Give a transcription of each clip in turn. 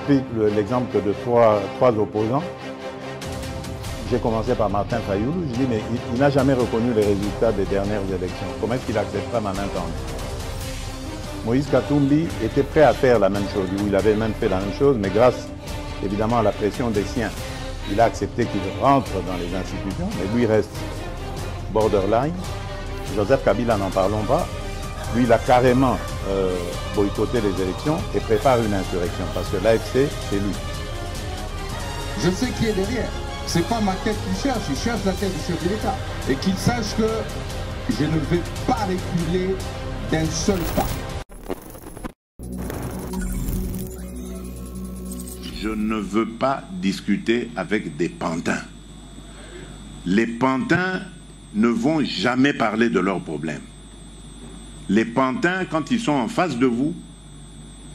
pris l'exemple de trois opposants. J'ai commencé par Martin Fayoulou. Je dis, mais il n'a jamais reconnu les résultats des dernières élections. Comment est-ce qu'il acceptera ma main tendue? Moïse Katumbi était prêt à faire la même chose. Il avait même fait la même chose, mais grâce évidemment à la pression des siens, il a accepté qu'il rentre dans les institutions, mais lui reste borderline. Joseph Kabila, n'en parlons pas. Lui, il a carrément boycotté les élections et prépare une insurrection, parce que l'AFC, c'est lui. Je sais qui est derrière. C'est pas ma tête qu'il cherche, il cherche la tête du chef de l'État. Et qu'il sache que je ne vais pas reculer d'un seul pas. Je ne veux pas discuter avec des pantins. Les pantins ne vont jamais parler de leurs problèmes. Les pantins, quand ils sont en face de vous,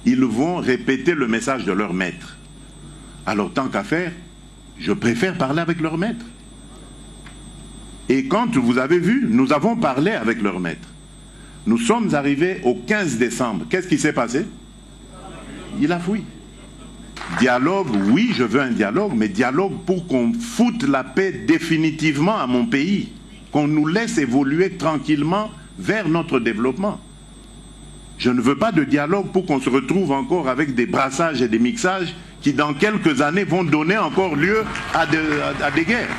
ils vont répéter le message de leur maître. Alors tant qu'à faire, je préfère parler avec leur maître. Et quand vous avez vu, nous avons parlé avec leur maître. Nous sommes arrivés au 15 décembre. Qu'est-ce qui s'est passé? Il a fui. Dialogue, oui, je veux un dialogue, mais dialogue pour qu'on foute la paix définitivement à mon pays. Qu'on nous laisse évoluer tranquillement vers notre développement. Je ne veux pas de dialogue pour qu'on se retrouve encore avec des brassages et des mixages qui dans quelques années vont donner encore lieu à des guerres.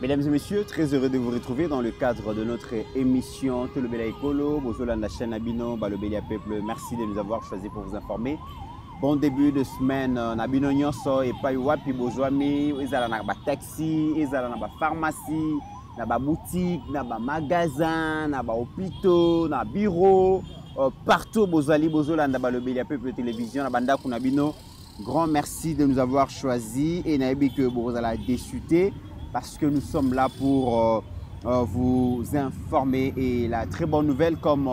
Mesdames et messieurs, très heureux de vous retrouver dans le cadre de notre émission Tolobela Ekolo, Bozola na chaîne Abino, Balobeli Peuple. Merci de nous avoir choisi pour vous informer. Bon début de semaine, Nabino Nyonso et Paywapi Bozwami, Ezala na ba taxi, Ezala na ba pharmacie, na ba boutique, na ba magasin, na ba hôpitaux, na bureau, partout Bozali Bozola na Balobeli Peuple télévision, na banda Kunabino. Grand merci de nous avoir choisi et naebi que Bozala déchuté parce que nous sommes là pour vous informer et la très bonne nouvelle comme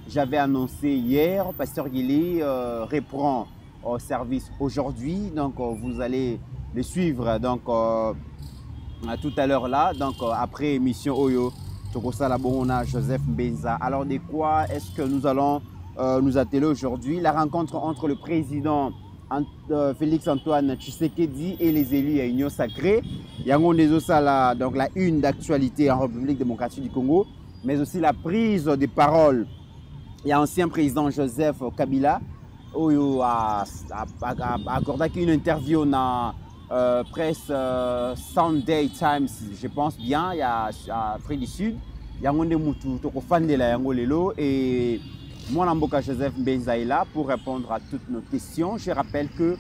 j'avais annoncé hier, Pasteur Guili reprend au service aujourd'hui, donc vous allez le suivre donc tout à l'heure là, donc après émission Oyo, Tokosala Borona, Joseph Mbenza. Alors de quoi est-ce que nous allons nous atteler aujourd'hui? La rencontre entre le président Félix Antoine Tshisekedi et les élus à Union Sacrée. Yango Nezosala, donc la une d'actualité en République démocratique du Congo, mais aussi la prise de parole. Il y a ancien président Joseph Kabila qui a accordé une interview dans presse Sunday Times, je pense bien, il y a Afrique du Sud. Il y a et moi, Namboka Joseph Mbenza est là pour répondre à toutes nos questions. Je rappelle que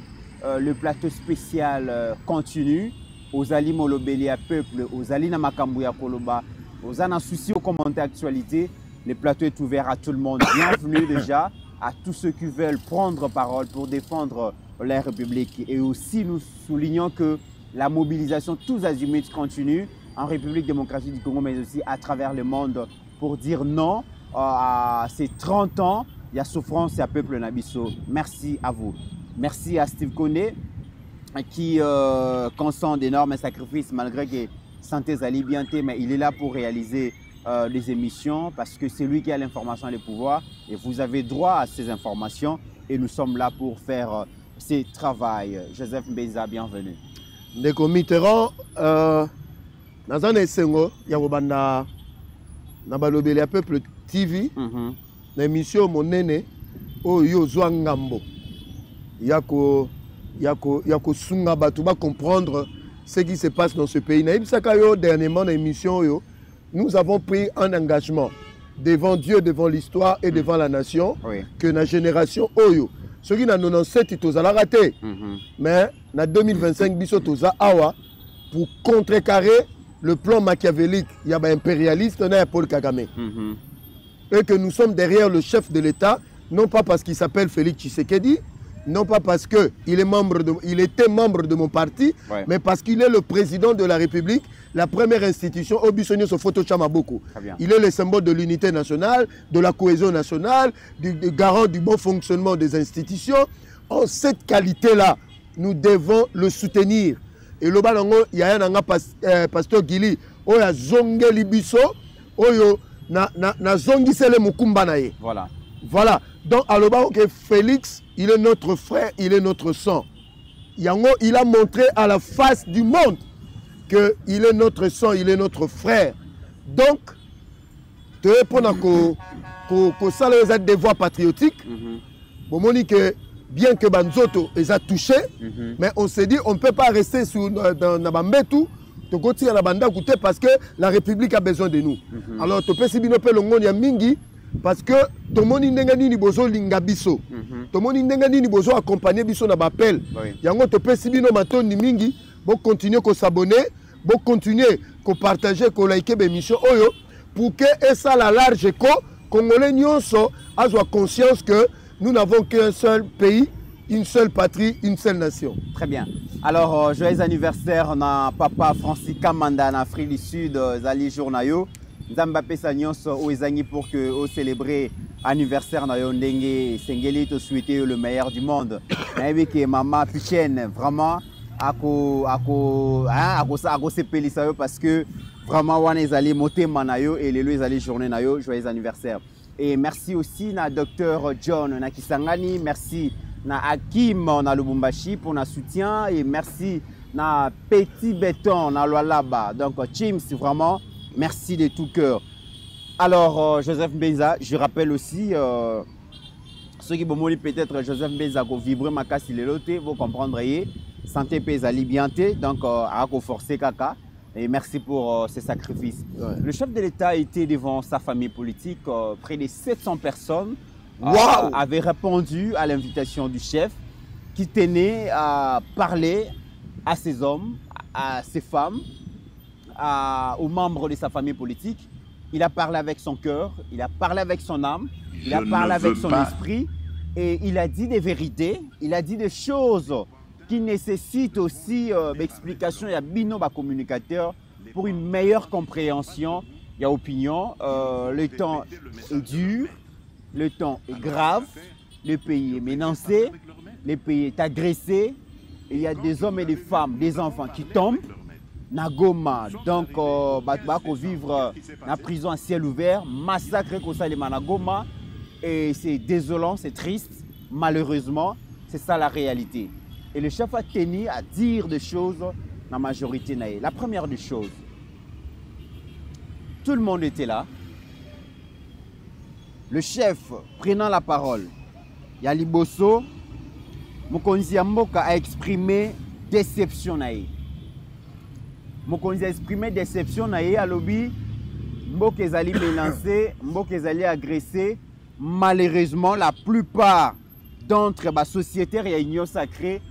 le plateau spécial continue. Aux Ali Molobelia Peuple, aux Ali Namakambuya Koloba, aux Ana Souci, aux commentaires actualité. Le plateau est ouvert à tout le monde. Bienvenue déjà à tous ceux qui veulent prendre parole pour défendre la République. Et aussi, nous soulignons que la mobilisation tous azimuts continue en République démocratique du Congo, mais aussi à travers le monde pour dire non à ces 30 ans. Il y a souffrance et à peuple Nabiso. Merci à vous. Merci à Steve Koné qui consent d'énormes sacrifices malgré que santé Zali bien, mais il est là pour réaliser les émissions parce que c'est lui qui a l'information et le pouvoir et vous avez droit à ces informations et nous sommes là pour faire ce travail. Joseph Mbenza, bienvenue. Ndeko Mitterrand, dans un essengo, il y a na Balobeli Peuple TV, na émission monene o yo ngambo. Yako sunga batu ba comprendre ce qui se passe dans ce pays. Na ibisaka yo dernièrement dans l'émission yo, nous avons pris un engagement devant Dieu, devant l'histoire et devant la nation que la génération oyo ceux qui na 97 tozala raté. Mais na 2025 biso toza awa pour contrecarrer le plan machiavélique, il y a un impérialiste, on a Paul Kagame. Et que nous sommes derrière le chef de l'État, non pas parce qu'il s'appelle Félix Tshisekedi, non pas parce qu'il était membre de mon parti, mais parce qu'il est le président de la République, la première institution, Obisonio Sofoto Chamaboko. Il est le symbole de l'unité nationale, de la cohésion nationale, du garant du bon fonctionnement des institutions. En cette qualité-là, nous devons le soutenir. Et le balango, il y a un pasteur Gili, il y a Zongeli Biso, il y a Zongisele Mukumba naye. Voilà. Voilà. Donc, alors, que Félix, il est notre frère, il est notre sang. Yango, il a montré à la face du monde qu'il est notre sang, il est notre frère. Donc, tu réponds que ça les devoirs patriotiques. Que bien que Banzoto les a touchés, mais on s'est dit on ne peut pas rester dans Nabambetou, parce que la République a besoin de nous. Alors, tu peux si bien mingi parce que tout le monde n'est pas lingabiso. Tout le monde n'est pas accompagner biso na appel. Yango tu peux si bien maton ni mingi, bon continuer à s'abonner, bon continuer à partager, à liker mes émissions pour que ça la large écho Congolais nyonso a conscience que nous n'avons qu'un seul pays, une seule patrie, une seule nation. Très bien. Alors, joyeux anniversaire na papa Francis Kamanda en Afrique du Sud, Zali Journayo. Nzamba pesa nyonso o ezangi pour que o célébrer anniversaire na yo ndenge sengeli to souhaiter le meilleur du monde. Nayebi que maman Pichene vraiment ako sepelisa yo parce que vraiment wana ezali motema na yo et lelo ezali journée na yo, joyeux anniversaire. Et merci aussi na Dr John na Kisangani, merci na Hakim na Lubumbashi pour notre soutien et merci na Petit Béton na Lualaba. Donc Chims vraiment merci de tout cœur. Alors Joseph Mbenza, je rappelle aussi ceux qui vont peut-être Joseph Mbenza qui vibre ma casse il est loté, vous comprendrez. Santé paysanne bien donc à forcer kaka. Et merci pour ces sacrifices. Ouais. Le chef de l'État était devant sa famille politique. Près de 700 personnes avaient répondu à l'invitation du chef qui tenait à parler à ses hommes, à ses femmes, aux membres de sa famille politique. Il a parlé avec son cœur, il a parlé avec son âme, il a parlé avec son esprit et il a dit des vérités, il a dit des choses qui nécessite aussi d'explication. Il y a bino communicateur pour une meilleure compréhension. Il y a opinion. Le temps est dur, le temps est grave, le pays est menacé, le pays est agressé. Il y a des hommes et des femmes, des enfants qui tombent. Nagoma, donc vivre en prison à ciel ouvert, massacre Nagoma, et c'est désolant, c'est triste, malheureusement, c'est ça la réalité. Et le chef a tenu à dire des choses dans la majorité. La première des choses, tout le monde était là. Le chef prenant la parole, Yali Bosso, Mokonzi Mboka a exprimé déception. Mokonzi a exprimé déception à lobby. Mboka ezali menacé, Mboka ezali agressé. Malheureusement, la plupart d'entre les sociétaires et union sacrée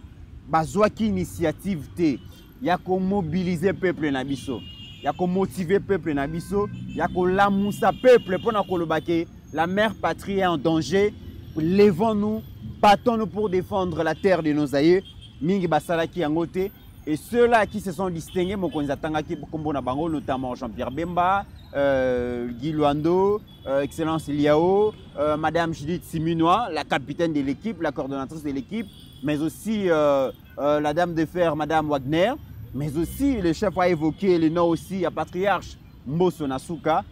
bazwaki initiative te ya ko mobiliser peuple na biso ya ko motiver peuple na biso ya ko lamusa peuple pour na kolobake la mère patrie est en danger, levons-nous, battons-nous pour défendre la terre de nos aïeux mingi basalaki yango te et ceux-là qui se sont distingués mokonzi atangaki kombo na bango notamment Jean-Pierre Bemba, Guy Luando, Excellence Liao, Madame Judith Simunois, la capitaine de l'équipe, la coordonnatrice de l'équipe, mais aussi la dame de fer, Madame Wagner, mais aussi le chef a évoqué le nom aussi à patriarche Mbosso Nasuka.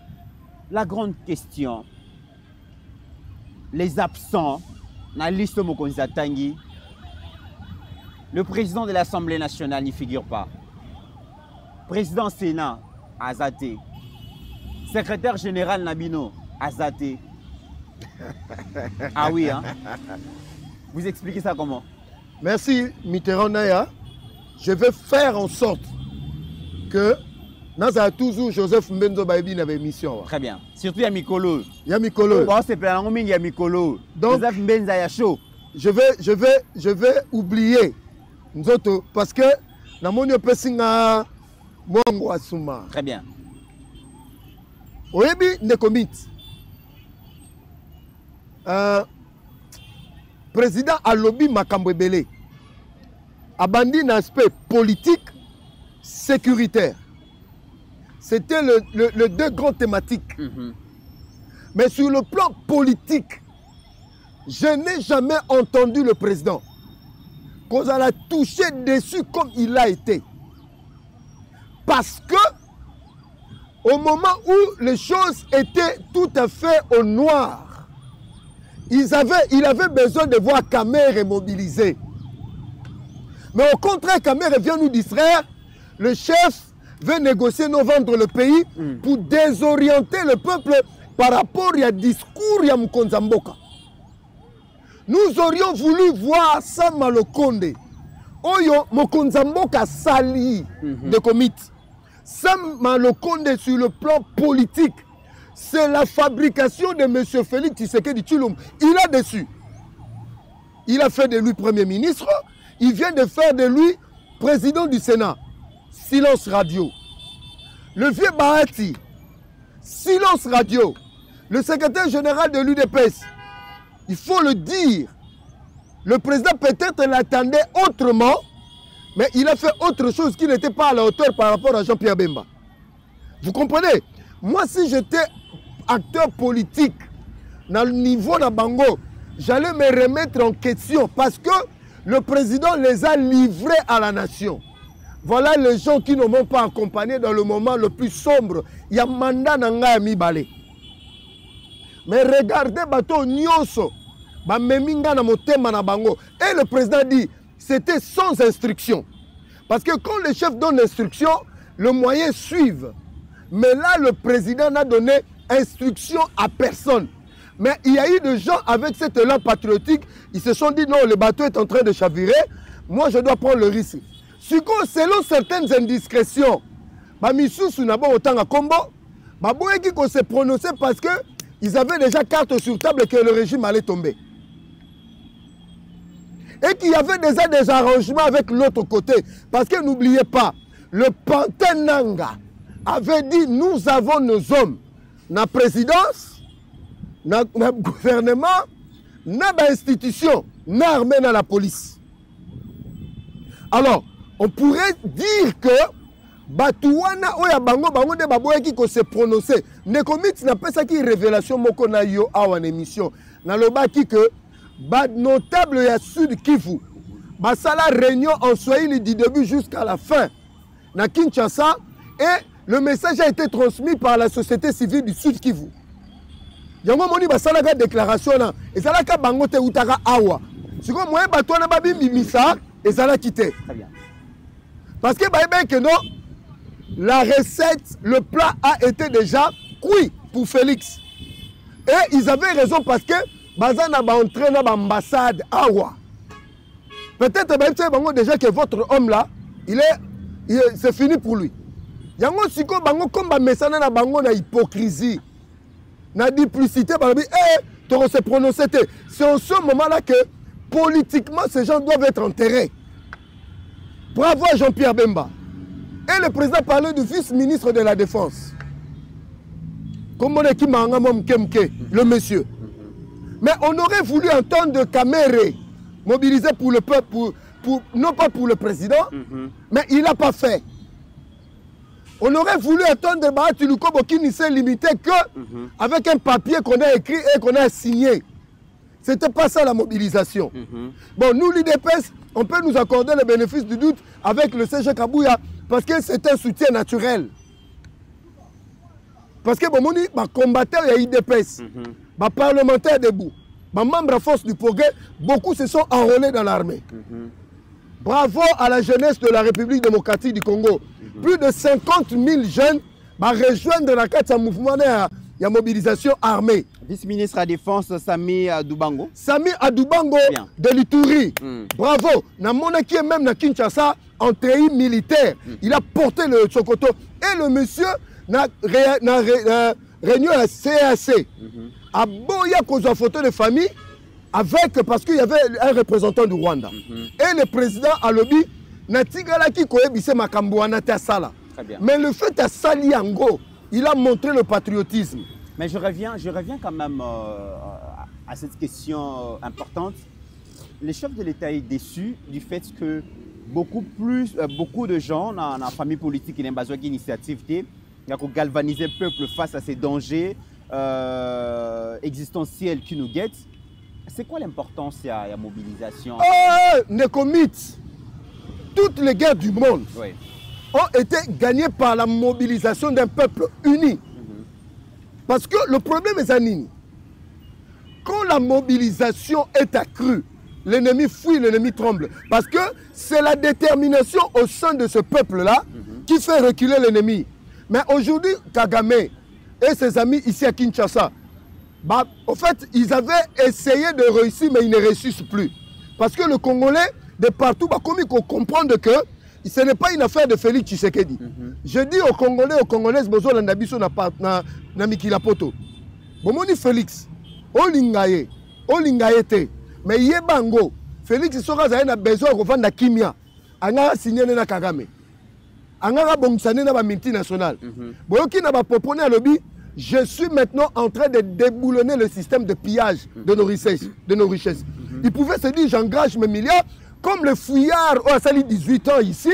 La grande question, les absents, na liste Mokonzi Atangi, le président de l'Assemblée nationale n'y figure pas. Président Sénat, Azate. Secrétaire général Nabino, Azate. Ah oui, hein? Vous expliquez ça comment? Merci Mitterrand Naya. Je vais faire en sorte que nous avons toujours Joseph Mbenzo Baïbi dans l'émission. Très bien. Surtout Yamikolo. Yamikolo. Bon, c'est pas un Yamikolo. Joseph Mbenzo Yacho. Je vais oublier nous autres parce que dans mon pesinga Mwango Asuma. Très bien. Oyebi Nekomit. Président Alobi Makambo Ebele abandi un aspect politique, sécuritaire. C'était le deux grandes thématiques. Mais sur le plan politique, je n'ai jamais entendu le président qu'on a touché dessus comme il a été. Parce que au moment où les choses étaient tout à fait au noir, il avait besoin de voir Kamere mobilisé. Mais au contraire, Kamere vient nous distraire. Le chef veut négocier, nous vendre le pays pour désorienter le peuple par rapport à discours de Mokonza Mboka. Nous aurions voulu voir Sam Malokonde. Oyo Mokonza Mboka sali de comité. Sam Malokonde sur le plan politique, c'est la fabrication de M. Félix Tshisekedi Tshilombo. Il a déçu. Il a fait de lui Premier ministre. Il vient de faire de lui président du Sénat. Silence radio. Le vieux Bahati. Silence radio. Le secrétaire général de l'UDPS. Il faut le dire. Le président peut-être l'attendait autrement, mais il a fait autre chose qui n'était pas à la hauteur par rapport à Jean-Pierre Bemba. Vous comprenez? Moi, si j'étais acteur politique dans le niveau de Bango, j'allais me remettre en question parce que le président les a livrés à la nation. Voilà les gens qui ne m'ont pas accompagné dans le moment le plus sombre. Il y a mandat Nanga Mibale. Mais regardez, bateau Nyonso, Meminga na motema na bango. Et le président dit, c'était sans instruction. Parce que quand le chef donne l'instruction, le moyen suive. Mais là, le président n'a donné instruction à personne. Mais il y a eu des gens avec cet élan patriotique, ils se sont dit, non, le bateau est en train de chavirer, moi je dois prendre le risque. Selon certaines indiscrétions, Misusu n'a pas autant à combo, qui s'est prononcé parce qu'ils avaient déjà carte sur table que le régime allait tomber. Et qu'il y avait déjà des arrangements avec l'autre côté. Parce que n'oubliez pas, le Pantin Nanga avait dit, nous avons nos hommes, na présidence, na gouvernement, na institution, na armée, na la police. Alors, on pourrait dire que Batouana oya bango bango de baboya qui se prononcer. Ne commit n'a pas ça qui révélation moko na yo a en émission. Na loba qui que bad notable ya Sud Kivu. Basala réunion en Swahili du début jusqu'à la fin. Na Kinshasa et le message a été transmis par la société civile du Sud Kivu. Yango moni basala ga déclaration na ezala ka bango te utaka awa. Siko moyen batouana babi mimisa ezala kité. Très bien. Parce que que non, la recette, le plat a été déjà cuit pour Félix. Et ils avaient raison parce que Bazana va entrer dans l'ambassade Awa. Peut-être déjà que votre homme là, c'est fini pour lui. Yango siko bango comme mesana na bango na hypocrisie, na duplicité, tu se prononcer. C'est en ce moment-là que politiquement ces gens doivent être enterrés. Bravo à Jean-Pierre Bemba. Et le président parlait du vice-ministre de la Défense. Comme on est qui le monsieur. Mais on aurait voulu entendre Kamere mobiliser pour le peuple, non pas pour le président, mais il n'a pas fait. On aurait voulu entendre Bahati Lukobo qui ne s'est limité qu'avec un papier qu'on a écrit et qu'on a signé. Ce n'était pas ça la mobilisation. Bon, nous, l'UDPS, on peut nous accorder le bénéfice du doute avec le CG Kabouya parce que c'est un soutien naturel. Parce que bon, les combattants de l'UDPS, les parlementaires debout, les membres de force du progrès, beaucoup se sont enrôlés dans l'armée. Bravo à la jeunesse de la République démocratique du Congo. Plus de 50 000 jeunes rejoindre la carte de mouvement de mobilisation armée. Vice-ministre à la Défense, Sami Adoubango. Sami Adoubango de l'Ituri. Bravo. Namona qui est même na Kinshasa en treillis militaire. Il a porté le Sokoto. Et le monsieur n'a réuni à la CAC. A Boya cause de photo de famille avec, parce qu'il y avait un représentant du Rwanda. Et le président a lobby Natigala qui koebise Makambouana Tassala. Mais le fait à Saliango, il a montré le patriotisme. Mais je reviens quand même à cette question importante. Le chef de l'État est déçu du fait que beaucoup de gens dans la famille politique qui n'ont pas d'initiative, qui ont galvanisé le peuple face à ces dangers existentiels qui nous guettent. C'est quoi l'importance de la mobilisation? Nekomit, toutes les guerres du monde ont été gagnées par la mobilisation d'un peuple uni. Parce que le problème est Zanini. quand la mobilisation est accrue, l'ennemi fuit, l'ennemi tremble. Parce que c'est la détermination au sein de ce peuple-là qui fait reculer l'ennemi. Mais aujourd'hui, Kagame et ses amis ici à Kinshasa, bah, en fait, ils avaient essayé de réussir, mais ils ne réussissent plus. Parce que le Congolais, de partout, bah, comme il faut comprendre que ce n'est pas une affaire de Félix Tshisekedi. Je dis aux Congolais, aux Congolaises, besoin d'un abisso na Mikila Poto. Bomoni Félix, Olingaye te. Mais Yebango, Félix Soka a besoin de vendre la kimia. Anga signé na Kagame. Anga bongsane na ba multinationale. Boyoki na ba popone à lobby. Je suis maintenant en train de déboulonner le système de pillage de nos richesses. Il pouvait se dire, j'engage mes milliards, comme le fouillard a sali 18 ans ici.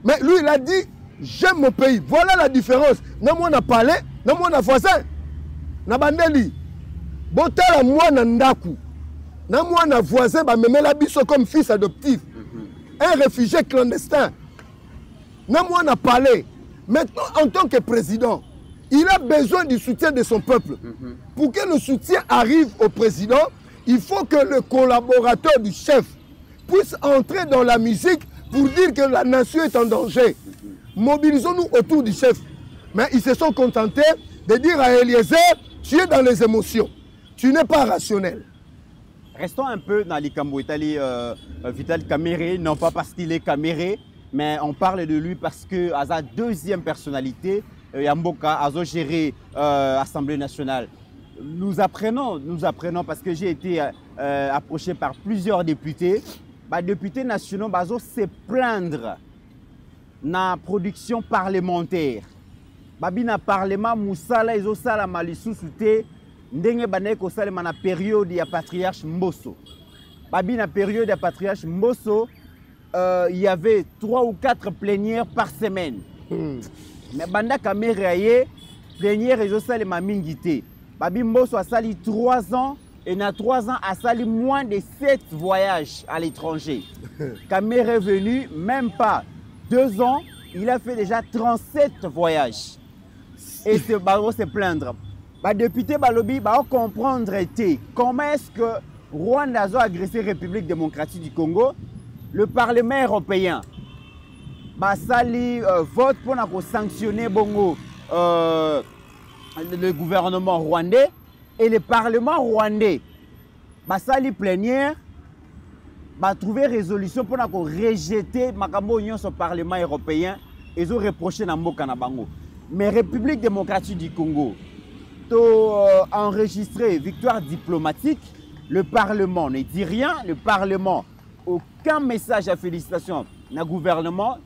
Mais lui, il a dit, j'aime mon pays. Voilà la différence. Non, on a parlé, non, on a voisin. Nabandeli. Botala moi nandaku. Non, on a voisin, bah, me met la biso comme fils adoptif. Un réfugié clandestin. Non, on a parlé. Maintenant, en tant que président, il a besoin du soutien de son peuple. Pour que le soutien arrive au président, il faut que le collaborateur du chef puisse entrer dans la musique pour dire que la nation est en danger. Mobilisons-nous autour du chef. Mais ils se sont contentés de dire à Eliezer, tu es dans les émotions. Tu n'es pas rationnel. Restons un peu dans l'Ikambo Italie, Vital Kamerhe, non pas parce qu'il est Kamerhe, mais on parle de lui parce que à sa deuxième personnalité, Yamboka a géré l'Assemblée nationale. Nous apprenons parce que j'ai été approché par plusieurs députés. Les députés nationaux se plaindre de la production parlementaire. Babina parlement Moussala ils ont sala malisusuté ndenge banaye ko salema na période ya patriarche Mbosso. Babina période ya patriarche Mbosso il y avait 3 ou 4 plénières par semaine. Mais banda Kamerhe plénière ils ont salema mingité. Babi Mbosso a sali 3 ans et dans 3 ans a sali moins de 7 voyages à l'étranger. Kamerhe est venu même pas 2 ans, il a fait déjà 37 voyages. Et c'est baro se plaindre. Les députés balobi ba comprendre comment est-ce que Rwanda a agressé la République démocratique du Congo, le Parlement européen basali vote pour sanctionner bongo le gouvernement rwandais et le Parlement rwandais basali plénière ba trouver résolution pour rejeter makambo union sur Parlement européen et ont reproché na mboka na bango. Mais République démocratique du Congo, enregistré victoire diplomatique, le Parlement ne dit rien, le Parlement, aucun message à félicitations na gouvernement,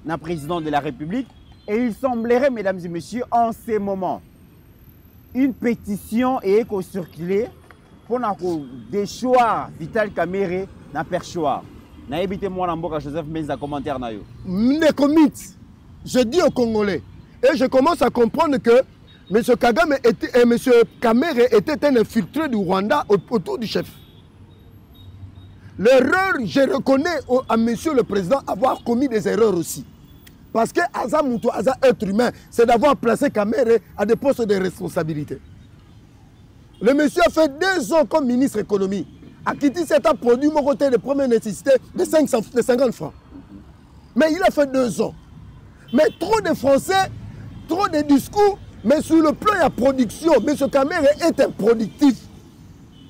na président de la République, et il semblerait, mesdames et messieurs, en ces moments, une pétition est circulée pour déchoir Vital Kamerhe na perchoir. Na évité moi Namboka Joseph Menza commentaire na yo. Je dis aux Congolais. Et je commence à comprendre que M. Kagame et M. Kamerhe étaient un infiltré du Rwanda autour du chef. L'erreur, je reconnais à M. le Président avoir commis des erreurs aussi. Parce que Aza Moutou, Aza être humain, c'est d'avoir placé Kamerhe à des postes de responsabilité. Le monsieur a fait 2 ans comme ministre économie. A quitté cet produit mon côté de première nécessité de 50 francs. Mais il a fait 2 ans. Mais trop de Français, trop de discours, mais sur le plan de la production, M. Kamerhe est improductif.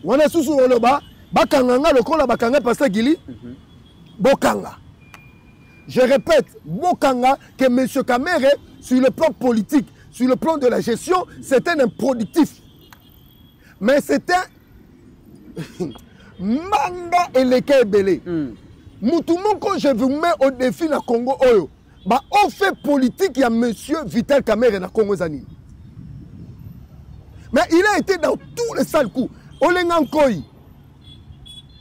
On est sous le bas, Bakanganga, le col à Bakanga, Pasteur Gili, Bokanga. Je répète, Bokanga, que M. Kamerhe, sur le plan politique, sur le plan de la gestion, c'est un improductif. Mais c'est un manga et les Kébélé. Moutoumoko, je vous mets au défi dans le Congo Oyo. Bah, on fait politique, il y a M. Vital Kamerhe dans Congo Zani. Mais il a été dans tous les sales coups. Olengankoi,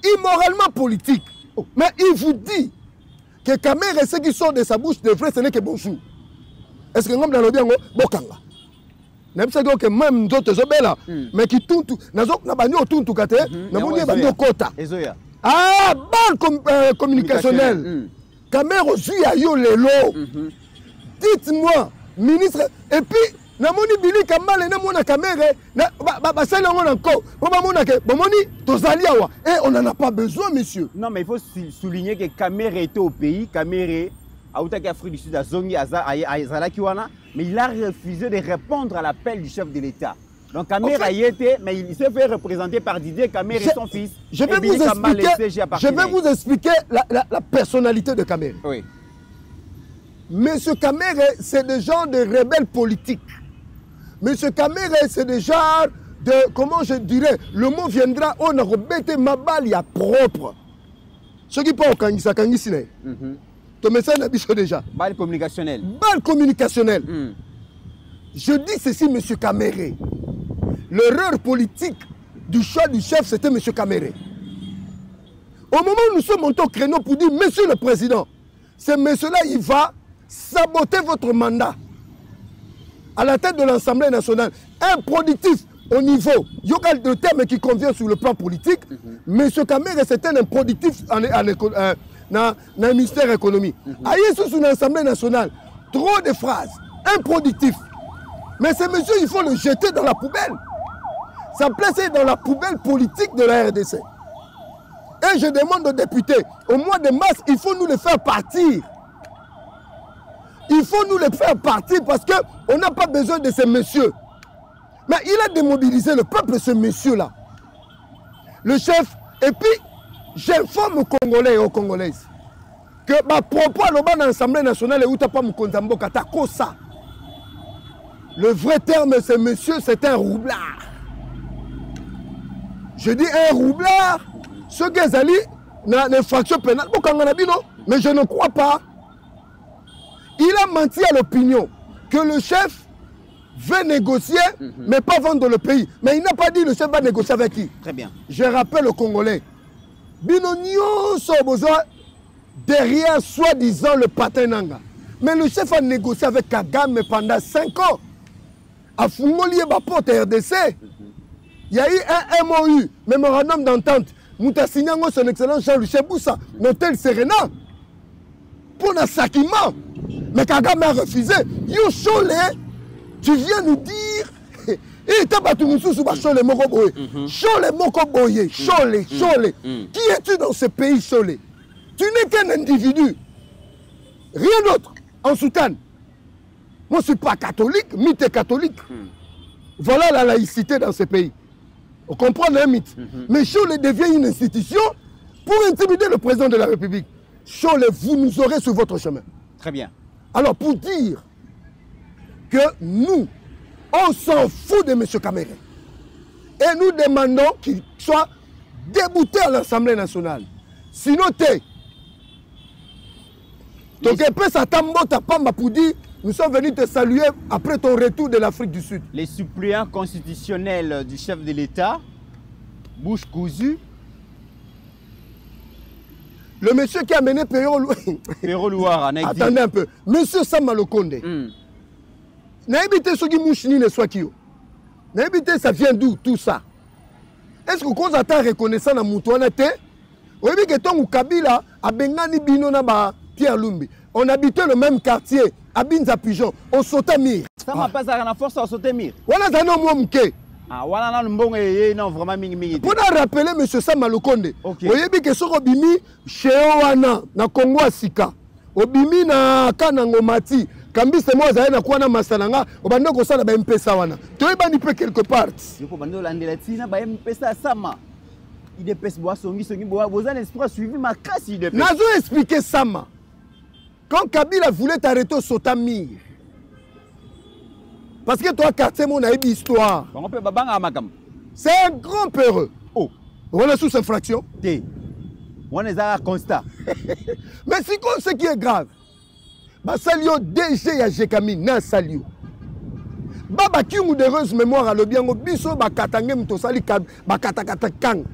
immoralement politique. Mais il vous dit que Kamerhe, ce qui sort de sa bouche de vrai, ce n'est que bonjour. Est-ce que nous avons dit Bokanga? Même si même d'autres là, mais qui tournent tout, nous avons tout tout côté, nous avons quota. Ah, balle communicationnelle. Kamerhe aussi a eu les lots. Dites-moi, ministre, et puis namoni Billy Kambale na mona caméra na ba sala ngona encore po ba mona ke bomoni tozali awa et on n'en a pas besoin monsieur. Non mais il faut souligner que Kamere était au pays, Kamere a Outaki Afrique du Sud à Zongi Azala Kiwana, mais il a refusé de répondre à l'appel du chef de l'État. Donc Kamere a y été, mais il s'est fait représenter par Didier Kamere et son fils. Je vais vous expliquer la personnalité de Kamere. Oui. Monsieur Kamere, c'est des gens de rebelles politiques. Monsieur Kamere, c'est des genres de, comment je dirais, le mot viendra, on a rebêté ma balle, il y a propre. Ce qui peut au Kangisa, Kangisine. Ton message n'a pas déjà. Balle communicationnelle. Balle communicationnelle. Je dis ceci, monsieur Kamere. L'erreur politique du choix du chef, c'était monsieur Kamere. Au moment où nous sommes montés au créneau pour dire, monsieur le président, ce monsieur-là, il va saboter votre mandat. À la tête de l'Assemblée nationale, improductif au niveau, il y a le terme qui convient sur le plan politique, M. Kamere c'était un improductif dans le ministère de l'économie. Aïe sur l'Assemblée nationale, trop de phrases, improductif. Mais ce monsieur, il faut le jeter dans la poubelle. Sa place est dans la poubelle politique de la RDC. Et je demande aux députés, au mois de mars, il faut nous le faire partir. Il faut nous le faire partir parce qu'on n'a pas besoin de ces messieurs. Mais il a démobilisé le peuple, ce monsieur-là. Le chef. Et puis, j'informe aux Congolais et aux Congolaises que ma propos à l'Assemblée nationale est où t'as pas mon konzambo katako ça. Le vrai terme, c'est monsieur, c'est un roublard. Je dis un roublard. Ce Gazali n'a une infraction pénale. Mais je ne crois pas. Il a menti à l'opinion que le chef veut négocier, mais pas vendre le pays. Mais il n'a pas dit le chef va négocier avec qui. Très bien. Je rappelle aux Congolais, Binonio sont besoin derrière soi-disant le Patenanga. Mais le chef a négocié avec Kagame pendant 5 ans. À Fungoli et Bapote RDC. Il y a eu un MOU, mémorandum d'entente. Moutasignan, son excellence Jean-Luc Boussa, l'hôtel Serena. Pour un sacrement. Mais Kagame a refusé. Yo Chole, tu viens nous dire. Et t'as battu Moussou sous Chole Mokoboye. Chole Mokoboye. Chole. Qui es-tu dans ce pays, Chole? Tu n'es qu'un individu. Rien d'autre. En soutane. Moi, je ne suis pas catholique. Mythe est catholique. Voilà la laïcité dans ce pays. On comprend un mythe. Mais Chole devient une institution pour intimider le président de la République. Chole, vous nous aurez sur votre chemin. Très bien. Alors, pour dire que nous, on s'en fout de M. Kamere. Et nous demandons qu'il soit débouté à l'Assemblée nationale. Sinon, pour dire, nous sommes venus te saluer après ton retour de l'Afrique du Sud. Les suppléants constitutionnels du chef de l'État, bouche cousue. Le monsieur qui a mené Péro Louara. Attendez un peu. Monsieur Samalokonde. N'habitez ce qui mouchini ne soit qui. N'habitez ça vient d'où tout ça? Est-ce que vous avez reconnaissant dans Moutouana? Vous avez vu que ton Kabila a Bengani Bino na ba Pierre Lumbi. On habitait le même quartier, à Binza Pigeon, au Sotamir. Ça m'a pas à la force au Sotamir. Voilà un homme mouké. Ah, voilà un bon et non, vraiment mingi. Pour rappeler M. Samalokonde, vous avez vu que ce Obimi, chez Oana, na Congo Sika, Obimi na Kanangomati, Kambi c'est moi, Zahena Kwana Masalanga, Obando Kosala MP Sawana. Tu es banni peu quelque part. Je peux bando l'andelatina, MP Sama. Il dépêche bois son vous avez l'espoir suivi ma casse. Nazo expliqué Sama. Quand Kabila voulait t'arrêter au Sotamir, parce que toi, quartier, mon aïe histoire. C'est un grand peureux. Oh. On est sous infraction. On est à constat. Mais c'est quoi ce qui est grave? Salio DG ya Jekamine, na salio. Baba qui ou d'heureuse mémoire à le bien au biso bakatangé mtosali bakatakatakang.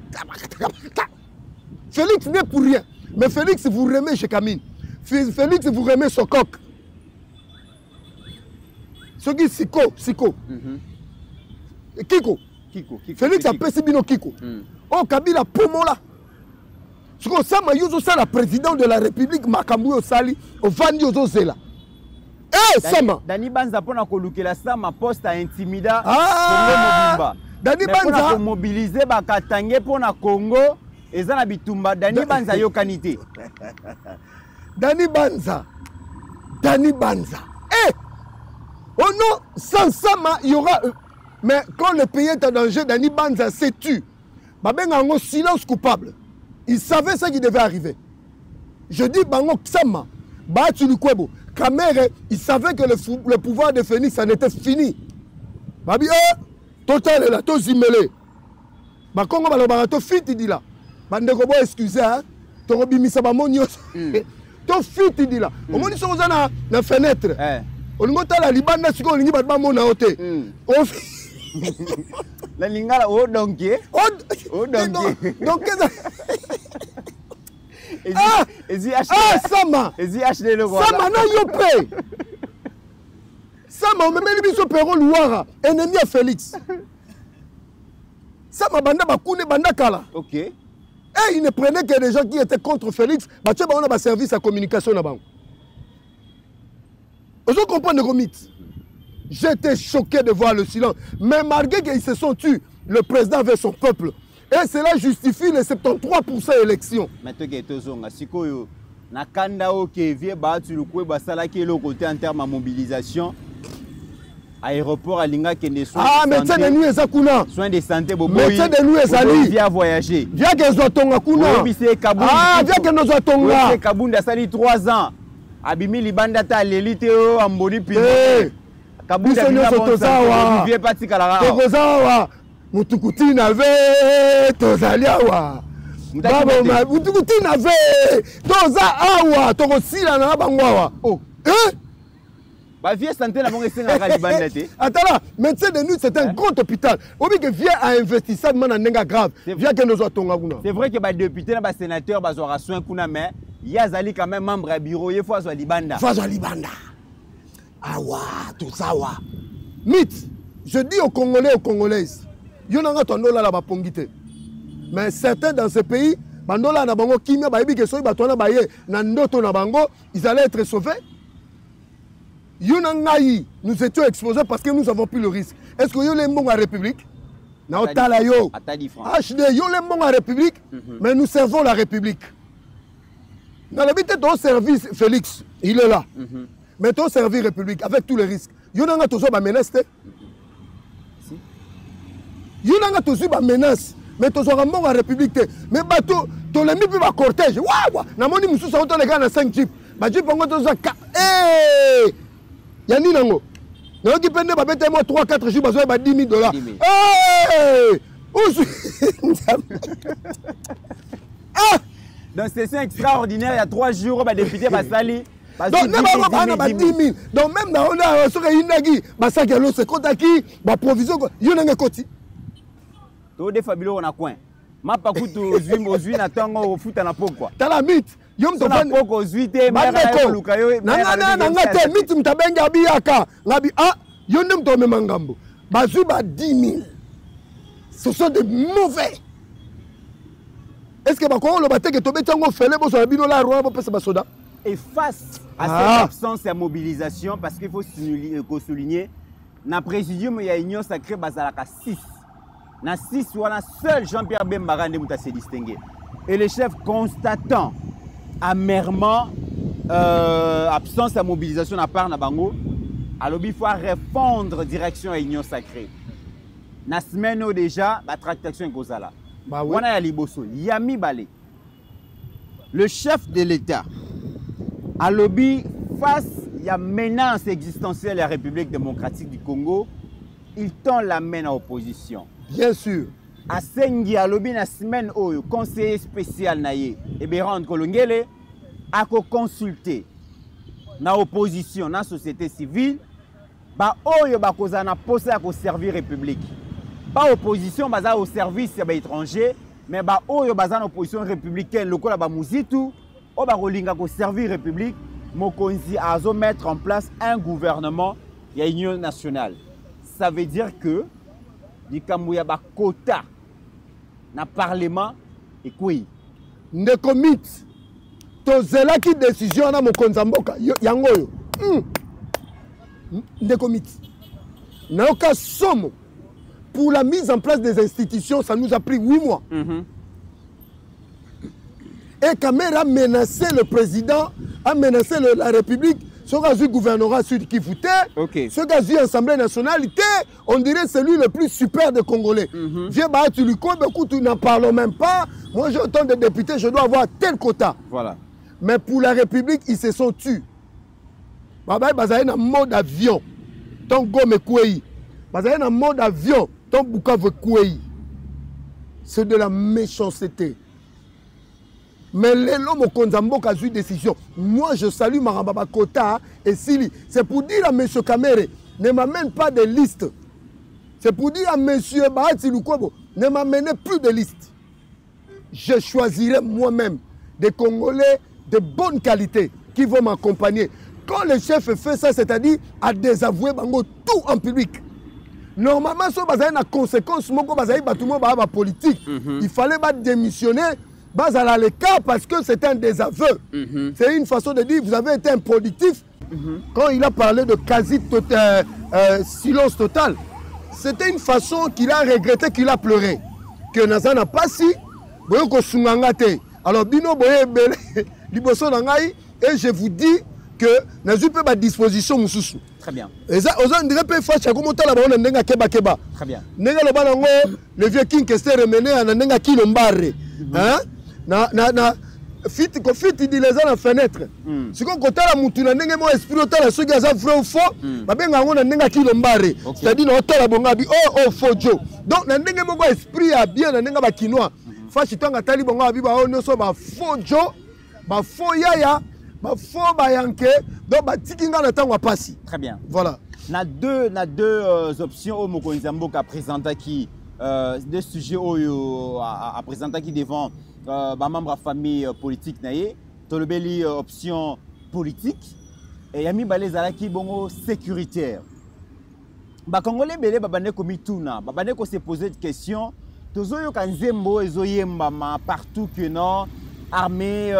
Félix n'est pour rien. Mais Félix vous remet Jekamine. Félix vous remet Sokok. Ce qui est Siko. Kiko. Félix a passé bino Kiko. Oh, Kabila Pomola. Ce qu'on sait, Mayozo, c'est la présidente de la République, Makambu Sali, au Vani Zela. Eh, Sama. Dani Banza pona kolukela Sama poste à intimida Ah! Congo Mobimba. Dani Banza pona mobiliser bakatange pona Congo ezana bitumba Dani Banza yo kanité. Dani Banza. Eh! Oh non, sans Sama, il y aura... Mais quand le pays est en danger, Dani Banza s'est tué. Babenga un silence coupable. Il savait ce qui devait arriver. Je dis, Bango Sama, Batulukwebo, Kamere, il savait que le pouvoir de Phoenix, ça n'était fini. Babi, total est là, tout zimele. Bakongo balobarato fit, il dit là. Bandeko bo excusez, hein. Torobimisa bamonio. To fit, il dit là. Au moins, ils sont dans la fenêtre. On y a la Libane, si on y a pas mon côté. La lingala oh donkey. Oh donkey. Donc Sama. Sama na yopé. Sama on me biso pero Louara, ennemi à Félix. Sama banda bakune banda kala. OK. Et il ne prenait que des gens qui étaient contre Félix, bah tu on a service à communication là-bas. Vous comprenez le mythe. J'étais choqué de voir le silence. Mais malgré qu'ils se sont tués, le président avait son peuple. Et cela justifie les 73% élections. Maintenant que tu as dit que Nakanda Okevie Batulukwe Basala qui est le côté en termes de mobilisation, aéroport à Linga qui est ah, médecin de nuit et Zakuna. Soins de santé, médecin de nuit et Zali. Via voyager. Via que Zotonga Kuna. Ah, via que nous Zotonga. C'est Kabunda Sali 3 ans. Abimi Libanda ta l'élite Amboni Pino. Kabunda Tozawa. Vieux Pati Kalara. Tozawa. Mutukuti nave Tozaliawa. Baba Mutukuti nave Tozawa. Tokosila na bangwawa. Oh. Bah vieux santé la monnaie c'est un Libanda. Attends là, médecin de nuit c'est un grand hôpital. Obi que vient à investissement man nenga grave. Vient que nous Zotonga Kuna. C'est vrai que bah député ba sénateur ba aura soin kuna mais Yazali quand même membre à bureau, il faut à Libanda. Faut à Libanda. Awa, tout ça wa. Mythe. Je dis aux Congolais et aux Congolaises, yonanga tonola la bapongite. Mais certains dans ce pays, bandola na bango kimia ba yebi ke soyi batona ba ye na ndoto na bango, ils allaient être sauvés. Yonanga yi, nous étions exposés parce que nous avons pris le risque. Est-ce que yo le mbongo à République? Na otala yo. HD yo le mbongo à République, mais nous servons la République. Dans le but de ton service, Félix, il est là. Mais ton service République, avec tous les risques. Il y a toujours des menaces. Il y a toujours des menaces. Mais tu as un République. Mais tu as mis un cortège. Waouh! Tu as mis les gars dans 5 jeeps. Tu as hey! Il y a ni nango. Tu as dit que tu as 3-4 jeeps, tu as 10 000 $. Hey! Dans cette session extraordinaire, il y a 3 jours, le député Basali. Donc, même dans 10 000. Donc, même dans le Kotaki, la provision, il y a un côté. Tu as des fabuleux on a coin. Ma pas coûte aux huiles, n'attend au foot à la peau quoi. T'as la mythe. Yom to ban poko aux huiles, Lukayo. Nangate, mythe, m'tabenga biaka. Labi, ah, yondem to memangambo. Bazuba 10 000. Ce sont des mauvais. Est-ce que le bâtiment que tu as fait, soda? Et face à cette absence de mobilisation, parce qu'il faut souligner, dans le présidium, il y a une union sacrée Bazalaka 6. Dans 6, il y a seul Jean-Pierre Bemba qui s'est distingué. Et le chef constatant amèrement absence de mobilisation à part Nabango, alors il faut répondre direction à l'union sacrée. Dans la semaine déjà, la tractation est Gozala. On a Liboso, Yami Balé. Le chef de l'État, à lobby, face à la menace existentielle de la République démocratique du Congo, il tend la main à l'opposition. Bien sûr. À Sengi, à lobby, la semaine où le conseiller spécial Naye, Eberand Kolongele, a consulté dans l'opposition, dans la société civile, bah oyo ba kozana posé à servir République. Pas opposition baza au service des étrangers, mais bah oyo baza opposition républicaine lokola ba muzitu o ba rolinga ko servir République, mokonzi azo mettre en place un gouvernement ya union nationale. Ça veut dire que dikambuya ba quota na parlement et quoi ndeko mit to zela ki décision na mokonza mboka yango yo Ndekomiti. N'a aucun somme. Pour la mise en place des institutions, ça nous a pris 8 mois. Et Kamer a menacé le président, a menacé la République. Ce gars du gouvernorat sur qui foutait, ce gars du Assemblée nationale, on dirait c'est lui le plus super des Congolais. Viens, bah, tu lui comptes, beaucoup, tu n'en parles même pas. Moi, j'ai autant de députés, je dois avoir tel quota. Voilà. Mais pour la République, ils se sont tués. Bah, ils sont en mode avion. Ton gomme kouei. Bah, ils sont en mode avion. Ton boucave kouei. C'est de la méchanceté. Mais l'homme au a eu décision. Moi, je salue Marambaba Kota et Sili. C'est pour dire à M. Kamere, ne m'amène pas de liste. C'est pour dire à M. Bahati Lukobo, ne m'amenez plus de liste. Je choisirai moi-même des Congolais de bonne qualité qui vont m'accompagner. Quand le chef fait ça, c'est-à-dire à désavouer Bango tout en public. Normalement, si on a une conséquence, politique, il fallait démissionner. À l'écart parce que c'est un désaveu. C'est une façon de dire vous avez été improductif. Quand il a parlé de quasi silence total, c'était une façon qu'il a regretté, qu'il a pleuré. Que Nazan n'a pas si. Alors, Bino Boye Bele, Liboso Nangai, et je vous dis que Nazu peut à disposition Moussoussou. Très bien. Et ça, on dirait que Facha, comment tu as la bonne Keba Keba. Très bien. Le vieux King qui s'est remené à Nenga Kilombarre. Hein? Fit dit les gens la fenêtre. Si on compte la moutuna n'engue mon esprit autant la ceux qui ont vrai ou faux, bah bien on a n'engue qui l'embarre. C'est-à-dire on a la bongabi oh faux Joe. Donc n'engue mon esprit a bien n'engue ba kinois. Fachi tanga tali bongabi ba on so ba faux Joe, ba faux yaya, ba faux ba yanke, donc ba tikinga na tango passi. Très bien. Voilà. Na deux options au Mokonzambo qui a présenté qui deux sujets à présenter qui devant membre de la famille politique naie, tolobeli option politique et yami balezala ki bongo sécuritaire. Ba Congolais belé babane komi tuna, babane ko se poser des questions. Tozo yo kanzembo ezoyemba ma partout que non armée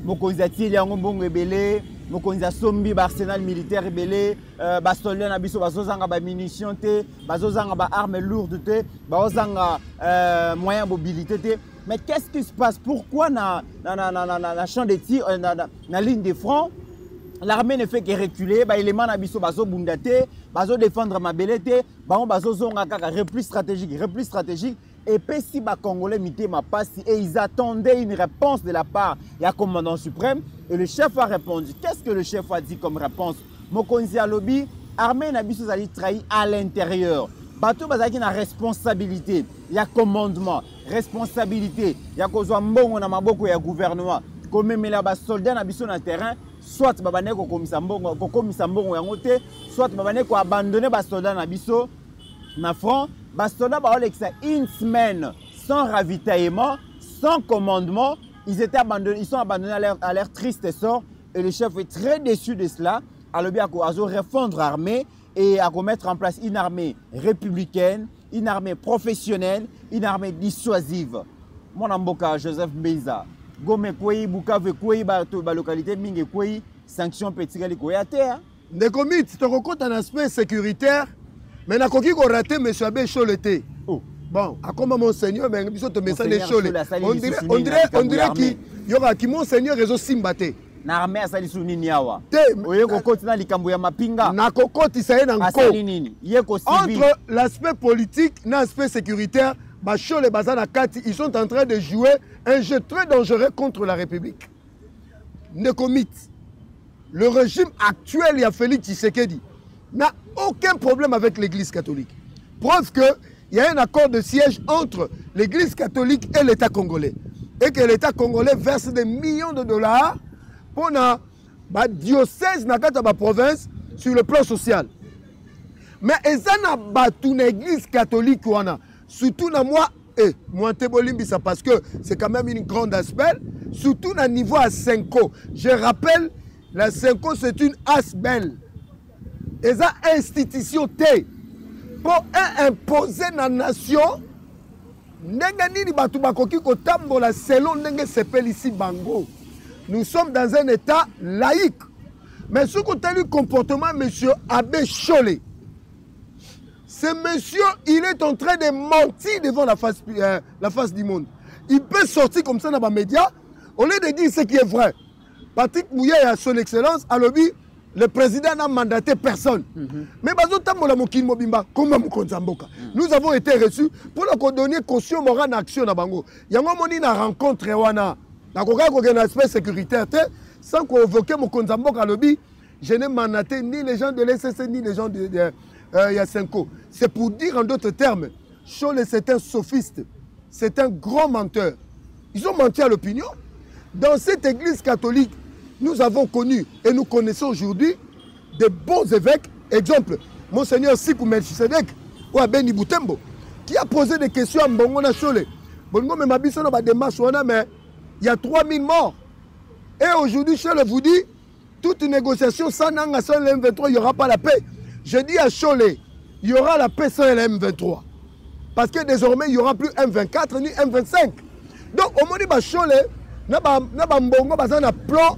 mokonzati yango bongo belé, mokonza sombi arsenal militaire belé, ba soldat na biso bazozanga ba munitions te, bazozanga ba armes lourdes te, bazozanga moyens mobilité te. Mais qu'est-ce qui se passe? Pourquoi na champ de tir, na ligne de front, l'armée ne fait que reculer, bah élément na biso bazo bundate, bazo défendre ma belete, bazo zonga kaka repli stratégique, et puis si ba Congolais mité ma passe et ils attendaient une réponse de la part du commandant suprême et le chef a répondu. Qu'est-ce que le chef a dit comme réponse? Mokonzi alobi, armée na biso zali trahi à l'intérieur. Bateau bazaki na responsabilité, il y a commandement, responsabilité, il y a kozwa mbongo na maboko ya gouvernement, komemela ba soldat na biso na terrain, soit babane ko komisa mbongo yango te, soit babane ko abandonner ba soldat na biso na front, ba soldat ba olexa une semaine sans ravitaillement, sans commandement, ils sont abandonnés à leur triste sort et le chef est très déçu de cela. Alors bien à refondre l'armée et à mettre en place une armée républicaine, une armée professionnelle, une armée dissuasive. Mon amboka Joseph Mbeza, Gome Kouei, Bukavu Kouei, ba localité Minge Kouei, sanction petit gali Kouei à terre. Des comités, tu te compte un aspect sécuritaire, mais n'a qu'aucun qu'on raté M. Abbé Choleté. Bon, à comment monseigneur, mais il te met ça des Cholet. On dirait qu'il y aura qui monseigneur réseau Simbaté. Na armée asali suni niawa. Oye kokoti na likambo ya mapinga. Na kokoti saye na nko. Asali nini? Yeko civil. Entre l'aspect politique et l'aspect sécuritaire, Bachol et Bazana Kati, ils sont en train de jouer un jeu très dangereux contre la République. Nekomit, le régime actuel, il y a Félix Tshisekedi, n'a aucun problème avec l'Église catholique. Preuve qu'il y a un accord de siège entre l'Église catholique et l'État congolais. Et que l'État congolais verse des millions de dollars pour la diocèse dans la province sur le plan social. Mais il y a une église catholique, surtout dans moi, parce que c'est quand même une grande aspect, surtout à niveau à Senko. Je rappelle, la Senko c'est une asbelle. Et ça institution T pour imposer dans la nation, selon ici Bango. Nous sommes dans un état laïque. Mais ce que tu as lu comportement, monsieur Abbé Cholé, ce monsieur, il est en train de mentir devant la face du monde. Il peut sortir comme ça dans les médias, au lieu de dire ce qui est vrai. Patrick Mouya, à son excellence, a lobby, le président n'a mandaté personne. Mais nous avons été reçus pour nous donner caution morale en action. Il y a une rencontre, un aspect sécuritaire, sans convoquer mon Konzamboka lobby. Je n'ai mandaté ni les gens de l'SSC ni les gens de Yasenko. C'est pour dire en d'autres termes, Cholé c'est un sophiste, c'est un grand menteur. Ils ont menti à l'opinion. Dans cette église catholique, nous avons connu et nous connaissons aujourd'hui de bons évêques. Exemple, Monseigneur Sikou Melchisedek ou Abeni Boutembo, qui a posé des questions à Mbongona Cholé. Bongo mais Mabiso n'a démarche, mais il y a 3000 morts. Et aujourd'hui, Cholé vous dit, toute négociation sans Nanga, sans le M23, il n'y aura pas la paix. Je dis à Cholé, il y aura la paix sans le M23. Parce que désormais, il n'y aura plus M24 ni M25. Donc, au moment où Cholé, il y a un plan,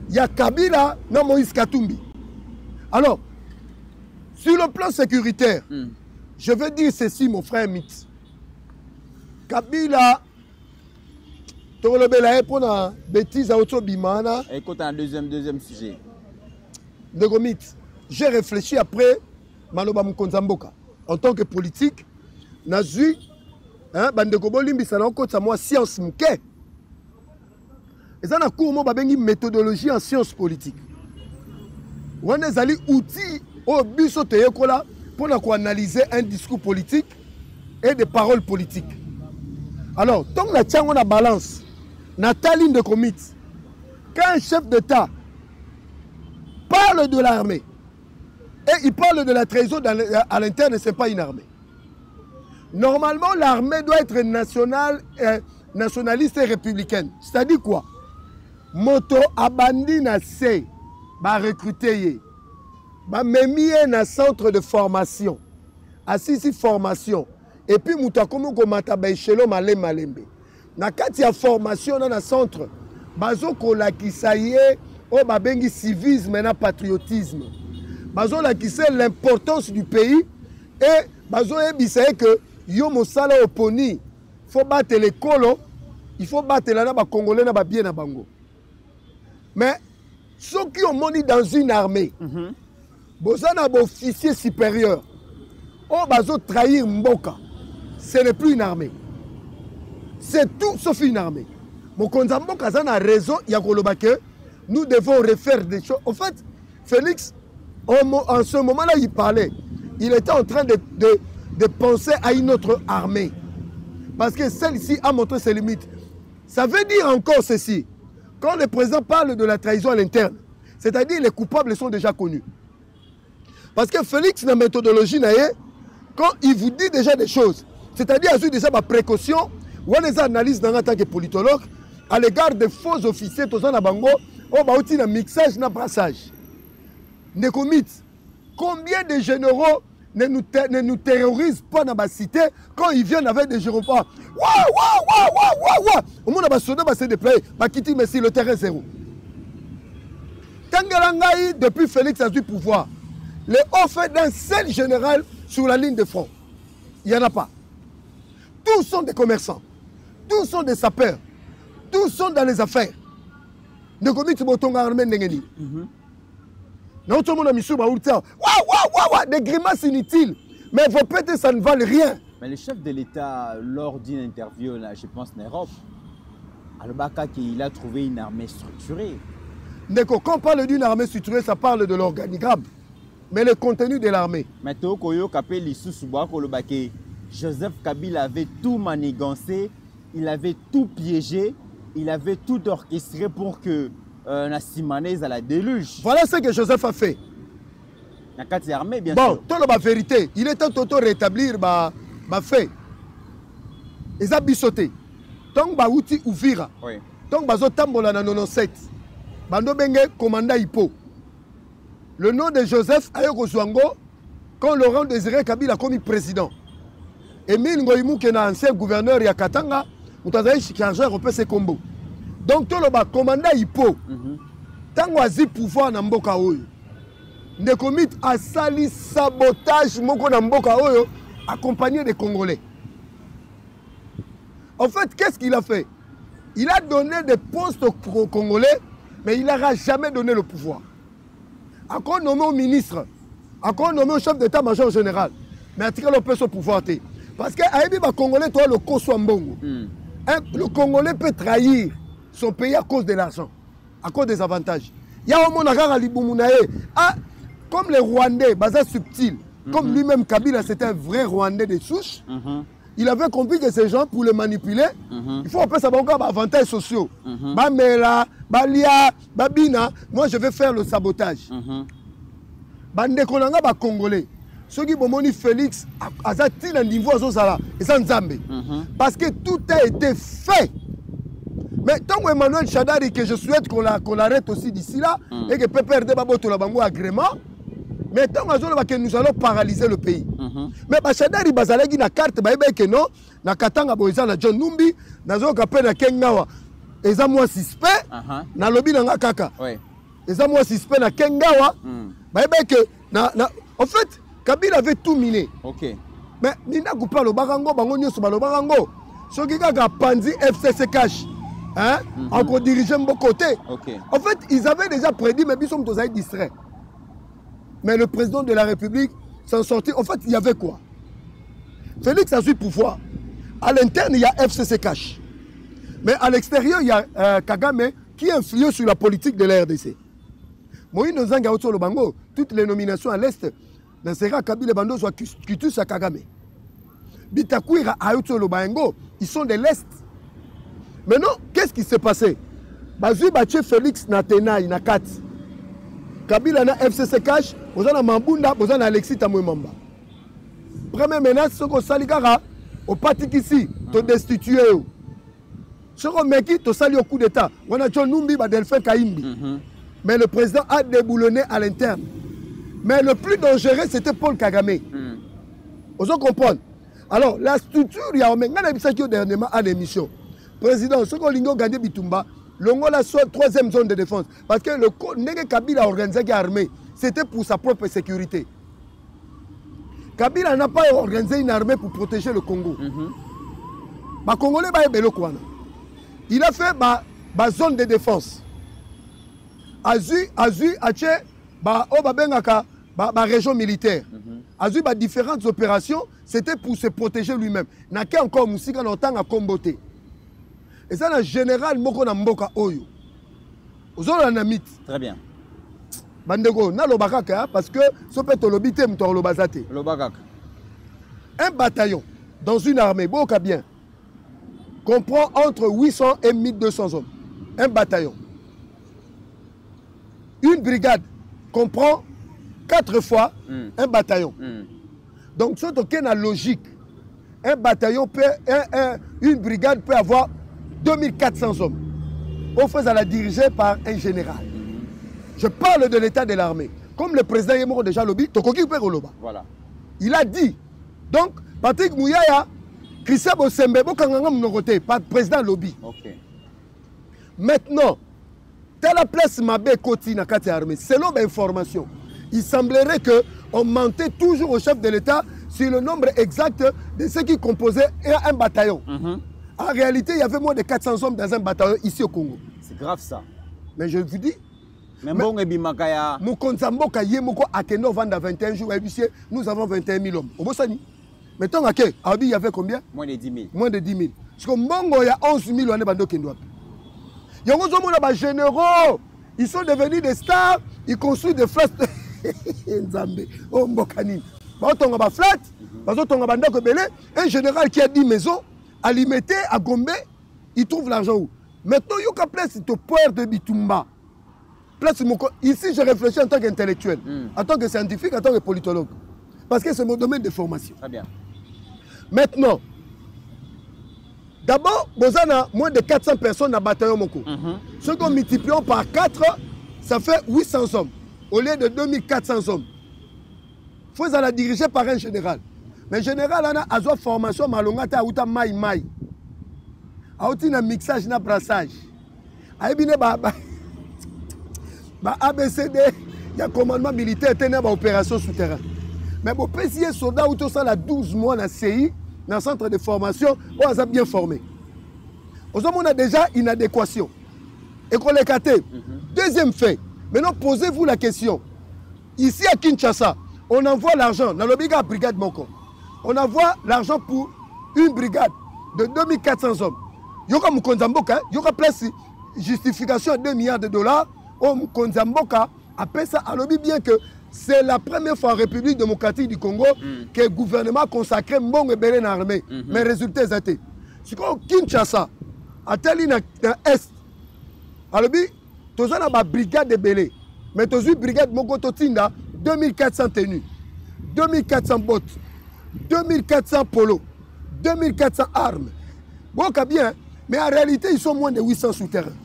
il y a Kabila, non Moïse Katumbi. Alors, sur le plan sécuritaire, je veux dire ceci, mon frère Mitz. Kabila, pour la bêtise à Otobimana. Écoute un deuxième sujet. Negomit, j'ai réfléchi après Maloba Mkonzamboka. En tant que politique, Nazu, Bandeko Limbi, ça moi science mouké. Et ça, on a une méthodologie en sciences politiques. On a des outils au but pour analyser un discours politique et des paroles politiques. Alors, tant que on a balance, Nathalie de Comit, quand un chef d'État parle de l'armée et il parle de la trahison à l'interne, ce n'est pas une armée. Normalement, l'armée doit être nationaliste et républicaine. C'est-à-dire quoi? Moto abandi na se ba recruter ba memi na centre de formation assisi formation et puis muta komo ko mata ba échelon malembe na kati ya formation na centre bazo ko lakisa ye o ba bengi civisme na patriotisme bazo lakisa l'importance du pays et bazo ebisa que yo mosala oponi faut battre les colo, il faut battre la na ba congolais na ba bien na bango. Mais ceux qui ont monté dans une armée, Bozana officier supérieur, oh bazo trahir Mboka, ce n'est plus une armée. C'est tout sauf une armée. Mon Konzamboka a raison, Yakolobake, nous devons refaire des choses. En fait, Félix, en ce moment-là, il parlait. Il était en train de penser à une autre armée. Parce que celle-ci a montré ses limites. Ça veut dire encore ceci. Quand le président parle de la trahison à l'interne, c'est-à-dire les coupables sont déjà connus. Parce que Félix, dans la méthodologie, quand il vous dit déjà des choses, c'est-à-dire il y a déjà ma précaution, ou les analyses en tant que politologue, à l'égard des faux officiers, tout ça, on va aussi un mixage, un brassage. Combien de généraux ne nous terrorisent pas dans la cité quand ils viennent avec des généraux? Au monde va se déployer, va quitter Messi, le terrain zéro. Tangalangaï, depuis Félix a du pouvoir, les hauts faits d'un seul général sur la ligne de front. Il n'y en a pas. Tous sont des commerçants, tous sont des sapeurs, tous sont dans les affaires. Ne commis Botonga armé Nengeni. Non, tout le monde a mis sur des grimaces inutiles. Mais vos pétés, ça ne valent rien. Mais le chef de l'État, lors d'une interview, là, je pense, en Europe, Alobaka, il a trouvé une armée structurée. Quand on parle d'une armée structurée, ça parle de l'organigramme. Mais le contenu de l'armée. Mais Tokoyo Kapé Lissou-Souba, Joseph Kabila avait tout manigancé, il avait tout piégé, il avait tout orchestré pour que Nassimane à la déluge. Voilà ce que Joseph a fait. Armée, bien bon, sûr. Bon, la vérité, il est temps de rétablir ma fait. Ils ont bissoté. Tant que outil ouvira. Tant que bazo tambola na 97. Bando benge commandant Hippo. Le nom de Joseph Ayoko Zwango, quand Laurent Désiré Kabila a commis président. Emile Ngoïmou, qui est ancien gouverneur de Katanga, nous avons chargé de ses combos. Donc, tout le commandant Hippo, tango azi pouvoir na mboka oyo ndeko mit asali sabotage moko na mboka oyo accompagné des Congolais. En fait, qu'est-ce qu'il a fait? Il a donné des postes aux Congolais, mais il n'aura jamais donné le pouvoir. Encore nommé au ministre, encore nommé au chef d'état-major général, mais à tirer le peu son pouvoir. Parce que les Congolais, toi, le Koswambongo. Le Congolais peut trahir son pays à cause de l'argent, à cause des avantages. Il y a un monde comme les Rwandais, bazar subtil, comme lui-même Kabila, c'était un vrai Rwandais de souche. Il avait compris que ces gens, pour les manipuler, il faut appeler ça encore avantages sociaux. Bamela, Balia, Babina, moi je vais faire le sabotage. Bande Kolanga, ba Congolais. Ceux qui ont dit Félix, à un niveau, ils sont Nzambe. Parce que tout a été fait. Mais tant que Emmanuel Chadari, que je souhaite qu'on l'arrête aussi d'ici là, et que PPRD Baboto la bango agrément, mais tant que nous allons paralyser le pays. Mais Chadari bazalagi na carte, que non, na Katanga Boisa, na John Numbi, na Zoka Pena Kengawa, et ça moi suspect, na lobby na Kaka. Et ça moi suspect na Kengawa, que en fait, Kabila avait tout miné. Mais Nina Goupa le Barango, Bango Nyos le Barango, ce qui a Panzi FCC Cash. Hein? Encore dirigé de mon côté. En fait, ils avaient déjà prédit, mais ils sont tous distraits. Mais le président de la République s'en sortit. En fait, il y avait quoi? Félix a su pouvoir. À l'interne, il y a FCC Cash. Mais à l'extérieur, il y a Kagame qui influe sur la politique de la RDC. Moïse Nzanga Otso Bango, toutes les nominations à l'Est, dans Sera Kabila Bando soit Kutus à Kagame. Bitakuira à Otso Bango, ils sont de l'Est. Maintenant, qu'est-ce qui s'est passé? Bazui Bache Félix Natena, Inakat. Kabila na FCC Cash, vous avez Mambunda, vous avez Alexis Tamouemamba. Première menace, c'est que Saligara, au parti ici, te destituer. Ce qu'on met qui, te sali au coup d'État. On a John Numbi, Delphin Kaimbi. Mais le président a déboulonné à l'interne. Mais le plus dangereux, c'était Paul Kagame. Vous comprenez? Alors, la structure, il y a un dernièrement à l'émission. Président, ce qu'on a gagné Bitumba, l'Ongola soit troisième zone de défense. Parce que le Kabila a organisé l'armée, c'était pour sa propre sécurité. Kabila n'a pas organisé une armée pour protéger le Congo. Congolais, il a fait ma zone de défense. Azu, Aché, région militaire. Azu, différentes opérations, c'était pour se protéger lui-même. N'a qu'à encore Moussika dans le temps à comboter. Et ça, le général Moko Namboka Oyo. Vous avez un ami. Très bien. Bandego, na lobakaka, parce que ce peut être l'obité, un bataillon dans une armée, Boka bien, comprend entre 800 et 1200 hommes. Un bataillon. Une brigade comprend 4 fois un bataillon. Donc, c'est aucune logique. Un bataillon peut, une brigade peut avoir 2400 hommes. On fait à la diriger par un général. Je parle de l'état de l'armée. Comme le président Yemoro déjà lobby, voilà. Il a dit. Donc, Patrick Mouyaya, Christian Bosembe, pas président lobby. Maintenant, telle la place Mabé Koti na kati armée. Selon mes informations, il semblerait qu'on mentait toujours au chef de l'État sur le nombre exact de ceux qui composaient un bataillon. En réalité, il y avait moins de 400 hommes dans un bataillon ici au Congo. C'est grave ça. Mais je vous dis, nous avons 21 000 hommes. Mais tant qu'il y avait combien? Moins de 10 000. Moins de 10 000. Parce que Mbongo, il y a 11 000 il y a des généraux. Ils sont devenus des stars. Ils construisent des flats. Un général qui a 10 maisons, à Limité, à Gombe, il trouve l'argent où? Maintenant, il y a place de poire de Bitumba. Ici, je réfléchis en tant qu'intellectuel, en tant que scientifique, en tant que politologue. Parce que c'est mon domaine de formation. Très bien. Maintenant, d'abord, vous avez moins de 400 personnes dans le bataillon Moko. Ce qu'on multiplie par 4, ça fait 800 hommes. Au lieu de 2400 hommes. Il faut la diriger par un général. Mais le général a une formation malongata à Maï Maï. A un mixage, un brassage. ba ABCD ya commandement militaire tena ba opération souterrain mais bon PCS soldat ou tout ça la 12 mois na CI dans centre de formation on a bien formé on a déjà inadéquation école Katé. Deuxième fait, maintenant posez-vous la question ici à Kinshasa on envoie l'argent dans le brigade Moko on envoie l'argent pour une brigade de 2400 hommes yoka Mukonzamboka yoka place justification à 2 milliards de dollars au Mukonzamboka après ça à lobby bien que c'est la première fois en République démocratique du Congo que le gouvernement consacré Mbongo Belé dans l'armée mais résultat est si qu'on Kinshasa à tel dans est à lobby tous on a ma brigade de Belé mais tous une brigade Moko Totinda 2400 tenues 2400 bottes 2400 polos 2400 armes bon bien mais en réalité ils sont moins de 800 souterrains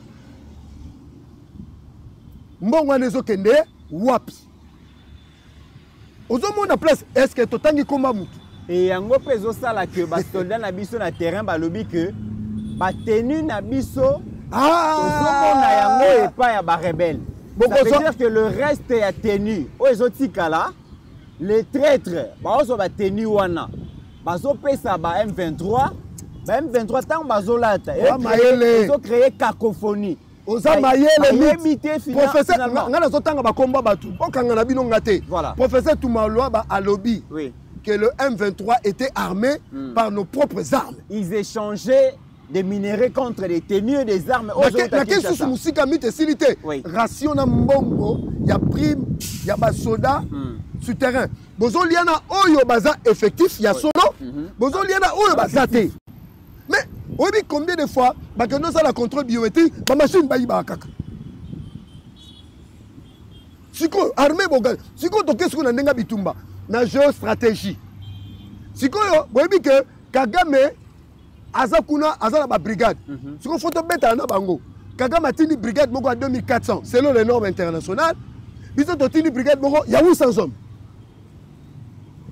Mbongo nezo kende wapi ozo na place est-ce que totangi komba mutu et yango pezo sala que ba soldat na biso na terrain ba lobi que ba tenue na biso na yango et pas ya ba rebelle ça veut dire que le reste ya tenue o ezotika là les traîtres ba ozo ba tenue wana bazo pesa ba M23 ba M23 tant bazo lata et ils ont créé cacophonie oza mayele professeur ngana zotanga ba komba batu okanga na bino ngate professeur Toumalwa ba alobi que le M23 était armé par nos propres armes ils échangeaient des minerais contre des tenues et des armes la question sur musika mite silité ration na mbongo ya prime ya ba soda souterrain bozo liana oyo baza effectif ya solo bozo liana oyo bazate mais oui, combien de fois que nous avons la contrôle biométrique, la machine va y avoir caca. Si vous armez, si vous avez ce qu'on a dit, la géostratégie. Si vous avez que Kagame Azakuna Azala brigade. Si vous avez fait un bango, Kagame a une brigade à 2400 selon les normes internationales. Vous avez une brigade il y a 800 hommes.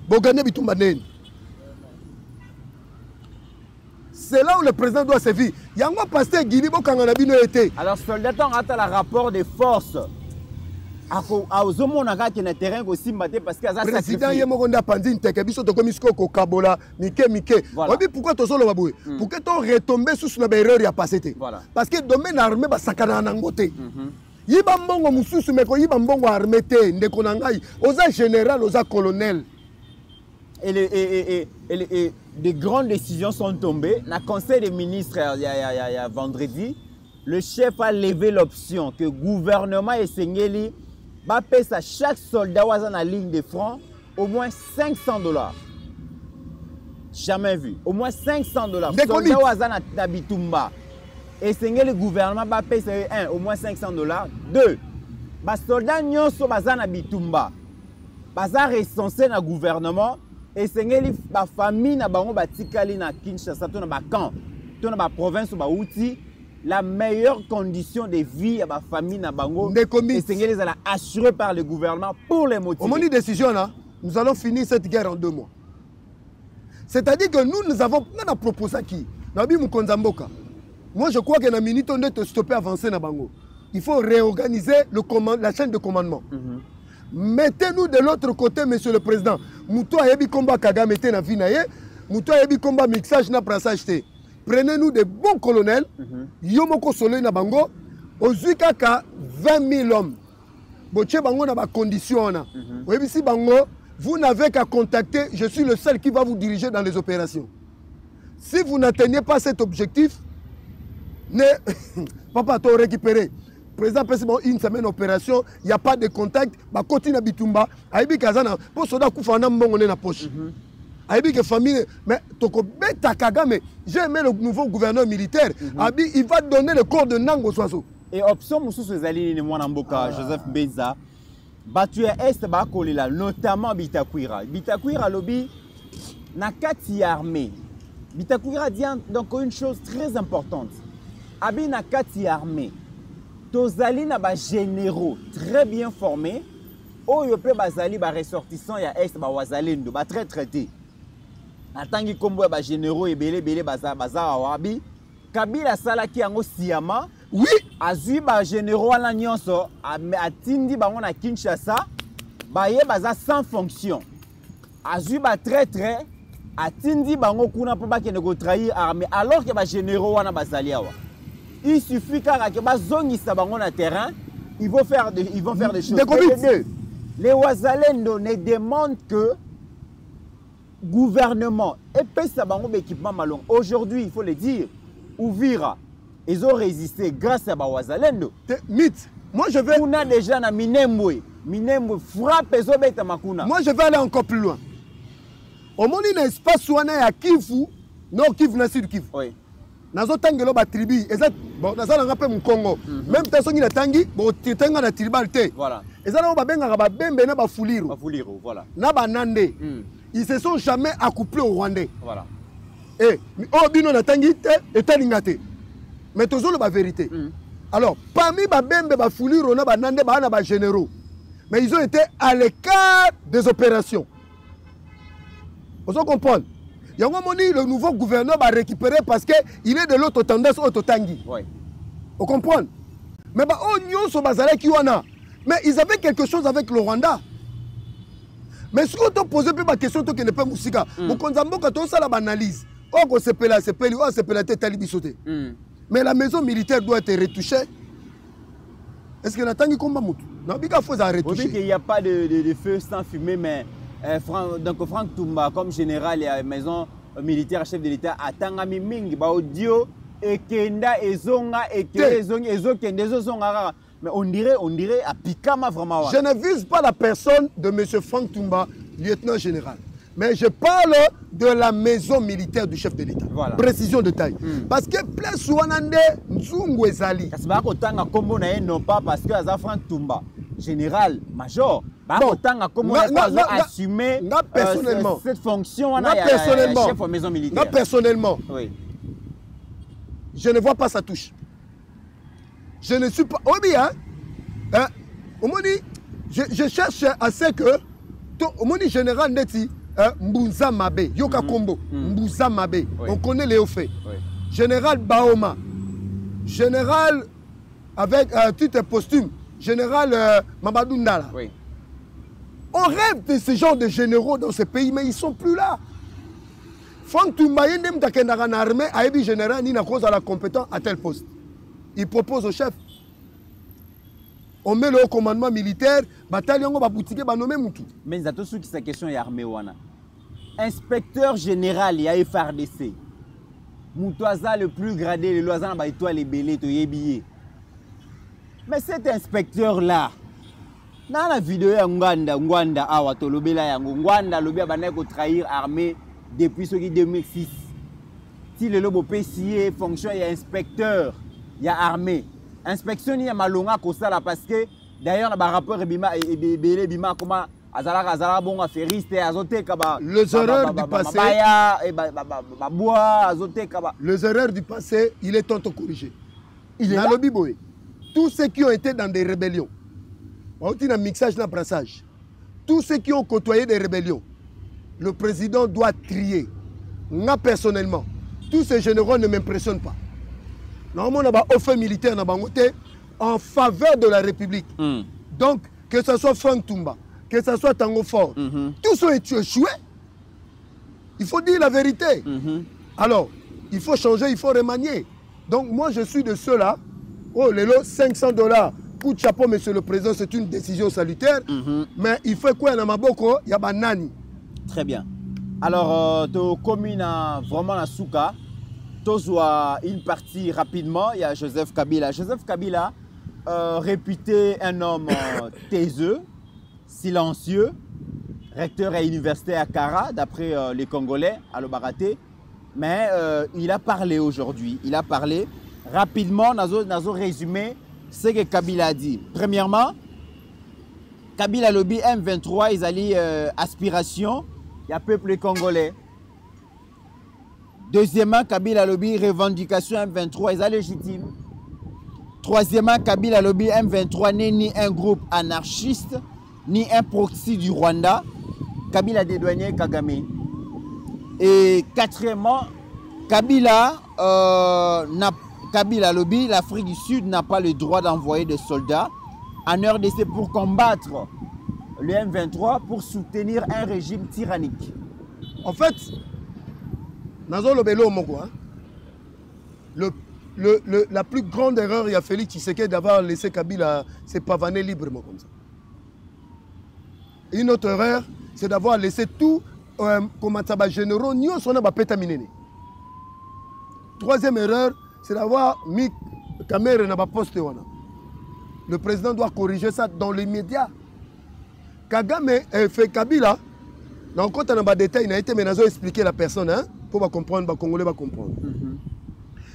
Vous avez Bitumba. C'est là où le président doit servir. Il y a un pasteur Guinée quand on a bien été. Alors, soldat, on a le rapport des forces. Aux hommes, on a gagné le terrain aussi parce que le président Yemoronda Pandine, Tekebiso, Tokomisko, Kabola, Mike. Pourquoi tu as le baboué? Pourquoi tu as retombé sous la erreur il y a passé? Parce que le domaine armé, c'est un angoté. Yiba mbongo mususu meko yiba mbongo armé te ndeko nangai oza général oza colonel et des grandes décisions sont tombées. Dans le conseil des ministres, il y a vendredi, le chef a levé l'option que le gouvernement et Sengeli va payer à chaque soldat dans la ligne de front au moins $500. Jamais vu. Au moins $500. Soldat dans Bitumba. Et Sengeli, le gouvernement va payer au moins $500. Deux, les soldats dans Bitumba. Ils sont recensés dans le gouvernement. Et c'est la famille na bango batikali na Kinshasa to na ba camp to na ba province ba outil la meilleure condition de vie à ba famille na bango et c'est assuré par le gouvernement pour les motiver. Au moment de décision là, nous allons finir cette guerre en 2 mois. C'est-à-dire que nous avons proposé qui Nabi Mukonzamboka. Moi je crois que na minute on doit stopper avancer na bango. Il faut réorganiser la chaîne de commandement. Mettez-nous de l'autre côté, monsieur le président. Moutou ayebi combat Kagame te na vinaye, Moutou ayebi combat mixage na brassage te. Prenez-nous de bons colonels, Yomoko Soleil na bango, ozuika ka 20 000 hommes. Boche bango na ba condition na. Oyebi si bango, vous n'avez qu'à contacter, je suis le seul qui va vous diriger dans les opérations. Si vous n'atteignez pas cet objectif, ne papa to récupérer. Président président une semaine d'opération, il n'y a pas de contact, bah continue à Bitumba, aibi kazana pour soda kufana mbongo na poche. Aibi que famille mais toko beta Kagame, j'ai aimé le nouveau gouverneur militaire, abi il va donner le corps de Nango Soazo. Et option mususu ezali ni mwana mboka Joseph Beza, batu ya est ba kolela notamment Bitakwira. Bitakwira lobby na kati armée. Bitakwira dit donc une chose très importante. Abi na kati armée. Tozali na ba généraux très bien formés. Oyo pe bazali ba ressortissants ya est ba wazalendo ba très traité. Atangi kombo ba généraux ebele baza wabi. Kabila salaki yango siyama Oui. Azui ba généraux na nyonso atindi bango na Kinshasa baye baza sans fonction. Azui ba traître atindi bango kuna po ba kende ko trahir armée alors que ba généraux wana bazali awa. Il suffit que bazongisa bango na terrain, ils vont faire des choses. Les Wazalendo ne demandent que gouvernement et pesa bango équipement malong. Aujourd'hui, il faut le dire, Ouvira, ils ont résisté grâce à Wazalendo. Mythe. Moi je vais. On a déjà na Minembwe frappe ezobeta makuna. Moi je vais aller encore plus loin. Au monde il espace wana ya Kivu, non Kivu na Sud Kivu. Oui. Nazo tangelo ba tribu, exact. Bon, nazala ngape mu Congo. Même personne qui na tangi, bon titenga na tribal te. Voilà. Ezala ba benga ba bembe na ba fuliru. Ba fuliru, voilà. Na ba nande. Ils se sont jamais accouplés au Rwandais. Voilà. Eh, oh bino na tangi te etalinga te. Mais toujours la vérité. Alors, parmi ba bembe ba fuliru na ba nande ba na ba généraux. Mais ils ont été à l'écart des opérations. Vous comprenez? Le nouveau gouverneur va récupérer parce qu'il est de l'autre tendance au Totangi. Oui. Vous comprenez? Mais mais ils avaient quelque chose avec le Rwanda. Mais si on pose une question, tu ne peux pas musica. Vous comprenez quand on a l'analyse. Oh, c'est pelé, c'est pelé, oh, c'est pelé, c'est talibisoté. Mais la maison militaire doit être retouchée. Est-ce que la tangi combat moutou? Non, il faut la retoucher. Il n'y a pas de feu sans fumée, mais donc Franck Toumba comme général et à la maison militaire chef de l'État à Tangami Ming ba audio et Kenda ezonga et Kenda ezonga mais on dirait à Pikama vraiment. Je ne vise pas la personne de M. Franck Toumba, lieutenant général. Mais je parle de la maison militaire du chef de l'État. Voilà. Précision de taille. Parce que plus Wanande Nzungu ezali. Parce que non pas parce que Aza Franck Toumba général major. Bon, assumer cette fonction chef de maison militaire. Personnellement, oui. Je ne vois pas sa touche. Je ne suis pas. Oh bien, je cherche à ce que au monde général Neti Mbunza Mabe, Yoka Kombo, Mbunza Mabe. On connaît les faits. Général Baoma, général avec titre posthume, général Mamadou Ndala. Oui. On rêve de ce genre de généraux dans ce pays, mais ils ne sont plus là. Franck Toumba, il y a une armée, il général, il a la compétence à tel poste. Il propose au chef. On met le haut commandement militaire, bataillon, boutique, nommé Moutou. Mais il y a tout ce qui est question, il y a armée. Inspecteur général, il y a FRDC. Moutouaza le plus gradé, le loisir, les bélés, les billets. Mais cet inspecteur-là, dans la vidéo ya Ngwanda awa tolobela ya Ngwanda lobi abana ko trahir armée depuis 2006. Si le lobo PCA fonction ya inspecteur ya armée. Inspection ni ya malonga ko sala parce que d'ailleurs na rapport bima ebele bima comment azala bon affairiste azote kaba les erreurs du passé ba bois azote kaba les erreurs du passé il est temps de corriger. Il est dans le biboé. Tous ceux qui ont été dans des rébellions. On dit un mixage, un brassage. Tous ceux qui ont côtoyé des rébellions, le président doit trier. Moi, personnellement, tous ces généraux ne m'impressionnent pas. Normalement, on a un offre militaire en faveur de la République. Donc, que ce soit Franck Toumba, que ce soit Tango Fort, tous ont été échoués. Il faut dire la vérité. Alors, il faut changer, il faut remanier. Donc, moi, je suis de ceux-là. Oh, les lots, $500. Coup de chapeau, monsieur le président, c'est une décision salutaire. Mais il faut quoi dans ma boko, il y a banani. Très bien. Alors, tu commune vraiment la souka. Tu vois une partie rapidement. Il y a Joseph Kabila. Joseph Kabila, réputé un homme taiseux, silencieux, recteur à l'université à Kara, d'après les Congolais, à l'Obaraté. Mais il a parlé aujourd'hui. Il a parlé rapidement. Nazo résumé ce que Kabila a dit. Premièrement, Kabila lobby M23, ils allaient aspiration, il y a peuple congolais. Deuxièmement, Kabila lobby revendication M23, ils allaient légitime. Troisièmement, Kabila lobby M23 n'est ni un groupe anarchiste, ni un proxy du Rwanda. Kabila dédouané Kagame. Et quatrièmement, Kabila Kabila Lobby, l'Afrique du Sud n'a pas le droit d'envoyer des soldats en RDC pour combattre le M23 pour soutenir un régime tyrannique. En fait, la plus grande erreur, il a fallu Tshisekedi d'avoir laissé Kabila se pavaner librement comme ça. Une autre erreur, c'est d'avoir laissé tout comme ça, généraux, nous sommes pas pétaminés. Troisième erreur, c'est d'avoir mis caméra dans la poste. Le président doit corriger ça dans les médias. Kagame fait Kabila, dans le côté de détail, il a été expliqué la personne, hein, pour comprendre, les Congolais va comprendre.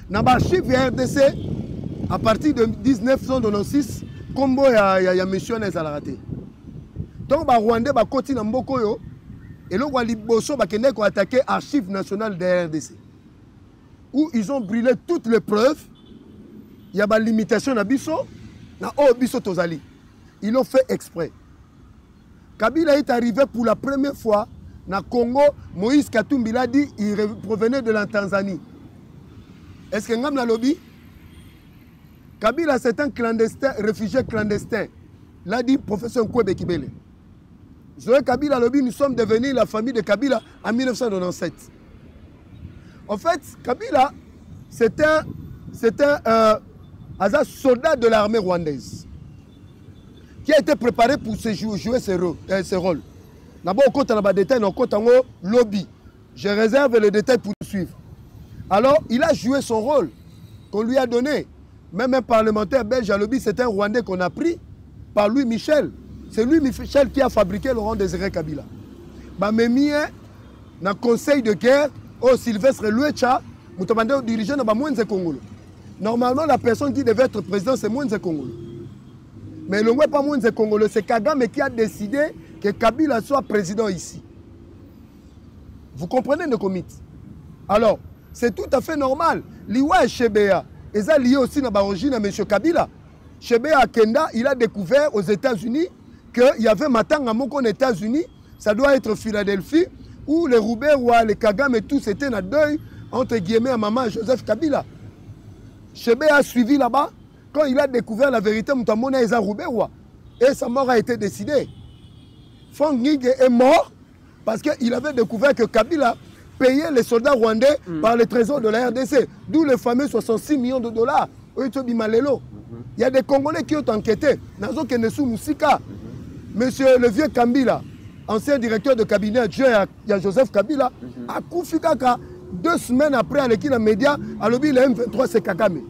Dans le chiffre RDC, à partir de 1996, Combo y a mission à raté. Donc, les Rwandais va continuer à Mbokoyo et le Waliboso va attaquer l'archive nationale de RDC. Où ils ont brûlé toutes les preuves. Il y a des limitations à Bisso, na Bisso Tozali. Ils l'ont fait exprès. Kabila est arrivé pour la première fois dans le Congo. Moïse Katumbi l'a dit, il provenait de la Tanzanie. Est-ce que Ngam l'a lobby? Kabila, c'est un clandestin, réfugié clandestin. L'a dit professeur Nkwebe Kibele. Zoé Kabila lobby, nous sommes devenus la famille de Kabila en 1997. En fait, Kabila, c'est un soldat de l'armée rwandaise qui a été préparé pour jouer ce rôle. D'abord, on compte dans le détail, on compte en lobby. Je réserve les détails pour suivre. Alors, il a joué son rôle qu'on lui a donné. Même un parlementaire belge à lobby, c'est un Rwandais qu'on a pris par Louis Michel. C'est Louis Michel qui a fabriqué Laurent Désiré Kabila. Bah, mais dans le conseil de guerre, Sylvestre Luecha, nous demandons au dirigeant de Moïse Congolo. Normalement, la personne qui devait être président, c'est Moïse Congolo. Mais le n'est pas Moïse Congolo, c'est Kagame qui a décidé que Kabila soit président ici. Vous comprenez le comité? Alors, c'est tout à fait normal. Liwa et Chebea, ils sont liés aussi dans l'origine de M. Kabila. Chebea Kenda, il a découvert aux États-Unis qu'il y avait Matanga Moko aux États-Unis, ça doit être Philadelphie, où les Rouberois, les Kagame et tous étaient dans le deuil, entre guillemets, à maman Joseph Kabila. Chebea a suivi là-bas. Quand il a découvert la vérité, Moutamona est à Rouberois. Et sa mort a été décidée. Franck Nige est mort parce qu'il avait découvert que Kabila payait les soldats rwandais par le trésor de la RDC. D'où les fameux 66 millions de dollars. Il y a des Congolais qui ont enquêté. Nazo Kenesu Moussika. Monsieur le vieux Kambila, ancien directeur de cabinet adjoint à Joseph Kabila, a Koufi Kaka, 2 semaines après, à l'équipe des médias, à l'objet le M23, c'est Kagame.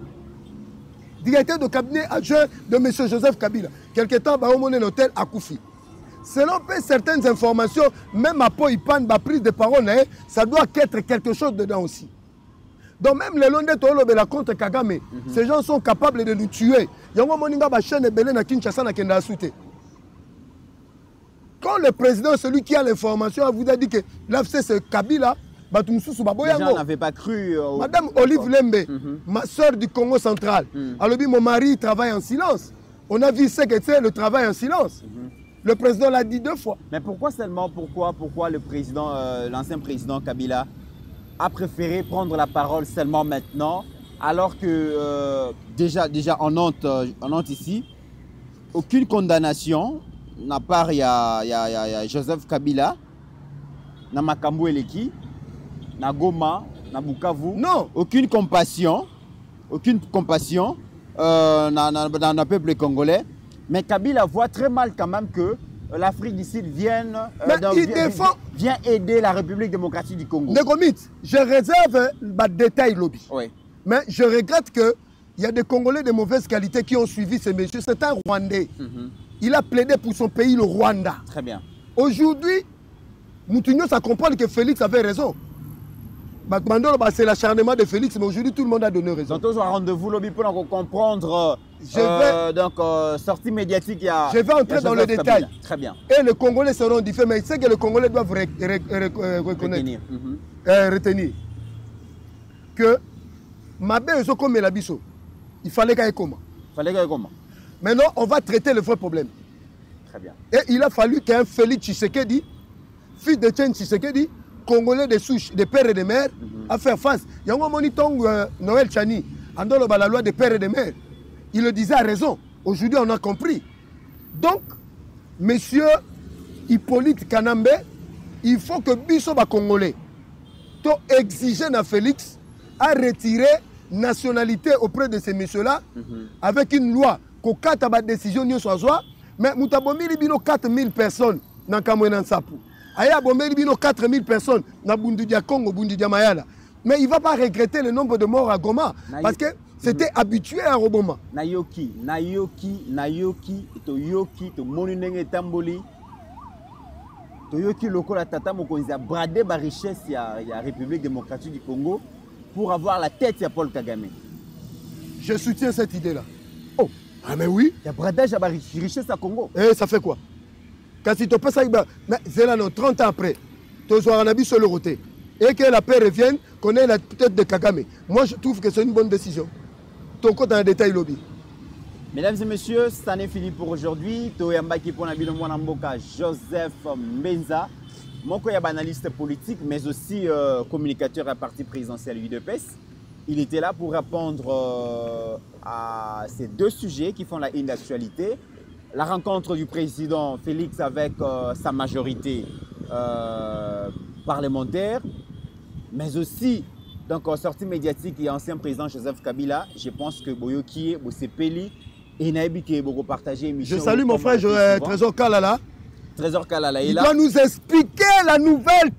Directeur de cabinet adjoint de M. Joseph Kabila. Quelque temps, bah, on est l'hôtel à Koufi. Selon certaines informations, même à Poipan, ma prise de parole, ça doit être quelque chose dedans aussi. Donc même les Londais la contre Kagame, ces gens sont capables de nous tuer. Quand le président, celui qui a l'information, vous a dit que l'AFC c'est Kabila, les gens n'avaient pas cru. Madame Olive Lembe, ma soeur du Congo central, alors mon mari travaille en silence. On a vu ce que c'est le travail en silence. Le président l'a dit 2 fois. Mais pourquoi seulement, pourquoi le président, l'ancien président Kabila a préféré prendre la parole seulement maintenant, alors que déjà en honte ici, aucune condamnation, n'a part il y a Joseph Kabila, na Makambo Eleki, na Goma, na Bukavu. Non. Aucune compassion dans le peuple congolais. Mais Kabila voit très mal quand même que l'Afrique du Sud vienne aider la République démocratique du Congo. Je réserve le détail lobby. Oui. Mais je regrette qu'il y a des Congolais de mauvaise qualité qui ont suivi ces messieurs. C'est un Rwandais. Il a plaidé pour son pays, le Rwanda. Très bien. Aujourd'hui, Moutinho, ça comprend que Félix avait raison. C'est l'acharnement de Félix, mais aujourd'hui, tout le monde a donné raison. Donc, on a rendez-vous lobby pour comprendre. Sortie médiatique. Je vais entrer dans le détail. Très bien. Et les Congolais seront différents. Mais c'est que les Congolais doivent reconnaître. Retenir. Que Mabé est comme Melabiso. Il fallait qu'il y ait comment. Maintenant, on va traiter le vrai problème. Très bien. Et il a fallu qu'un Félix Tshisekedi, fils de Tchen Tshisekedi, Congolais de souche, de père et de mère, à faire face. Il y a un moniteur Noël Chani, Andolo la loi des pères et des mères. Il le disait à raison. Aujourd'hui, on a compris. Donc, monsieur Hippolyte Kanambe, il faut que Bissoba Congolais to exiger na Félix à retirer nationalité auprès de ces messieurs-là avec une loi qu'on kata ba décision nyo soazwa mais mutabomili bino 4000 personnes na Kamwena Nsapu. Aya bomeli bino 4000 personnes na Bundudia Congo, Bundudia Mayala. Mais il ne va pas regretter le nombre de morts à Goma parce que c'était habitué à Roboma. Nayoki, to moninenge tamboli. Toyoki lokola tata mokonzi a bradé ba richesse ya République démocratique du Congo pour avoir la tête de Paul Kagame. Je soutiens cette idée-là. Oh, ah mais oui. Il y a bradage à richesse à Congo. Et ça fait quoi? Quand tu te passes avec... Mais c'est là, 30 ans après, tu sois en habit sur le roté. Et que la paix revienne, qu'on ait la tête de Kagame. Moi, je trouve que c'est une bonne décision. Ton compte dans le détail lobby. Mesdames et messieurs, c'est un fini pour aujourd'hui. Toyambaki pour Nabino Mwanamboka, Joseph Mbenza. Mon analyste politique, mais aussi communicateur à parti présidentiel UDPS. Il était là pour répondre à ces deux sujets qui font la une d'actualité. La rencontre du président Félix avec sa majorité parlementaire, mais aussi donc sortie médiatique et ancien président Joseph Kabila. Je pense que Boyoki, Bosepeli et Naïbiki vont partager émission. Je salue mon frère Trésor Kalala. Trésor Kalala est là. Il doit nous expliquer la nouvelle.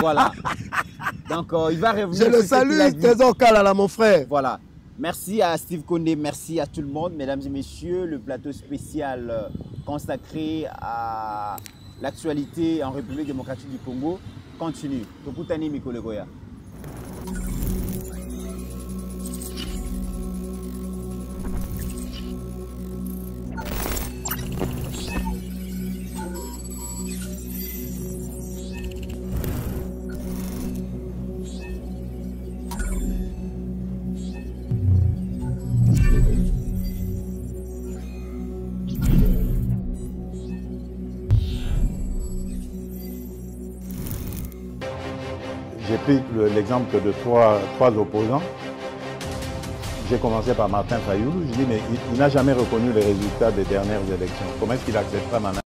Voilà. Donc il va revenir. Je le salue, Trésor Kalala, mon frère. Voilà. Merci à Steve Kondé, merci à tout le monde. Mesdames et messieurs, le plateau spécial consacré à l'actualité en République démocratique du Congo continue. Tokutani Mikolegoya. J'ai pris l'exemple de trois opposants. J'ai commencé par Martin Fayoulou. Je dis, mais il n'a jamais reconnu les résultats des dernières élections. Comment est-ce qu'il acceptera maintenant?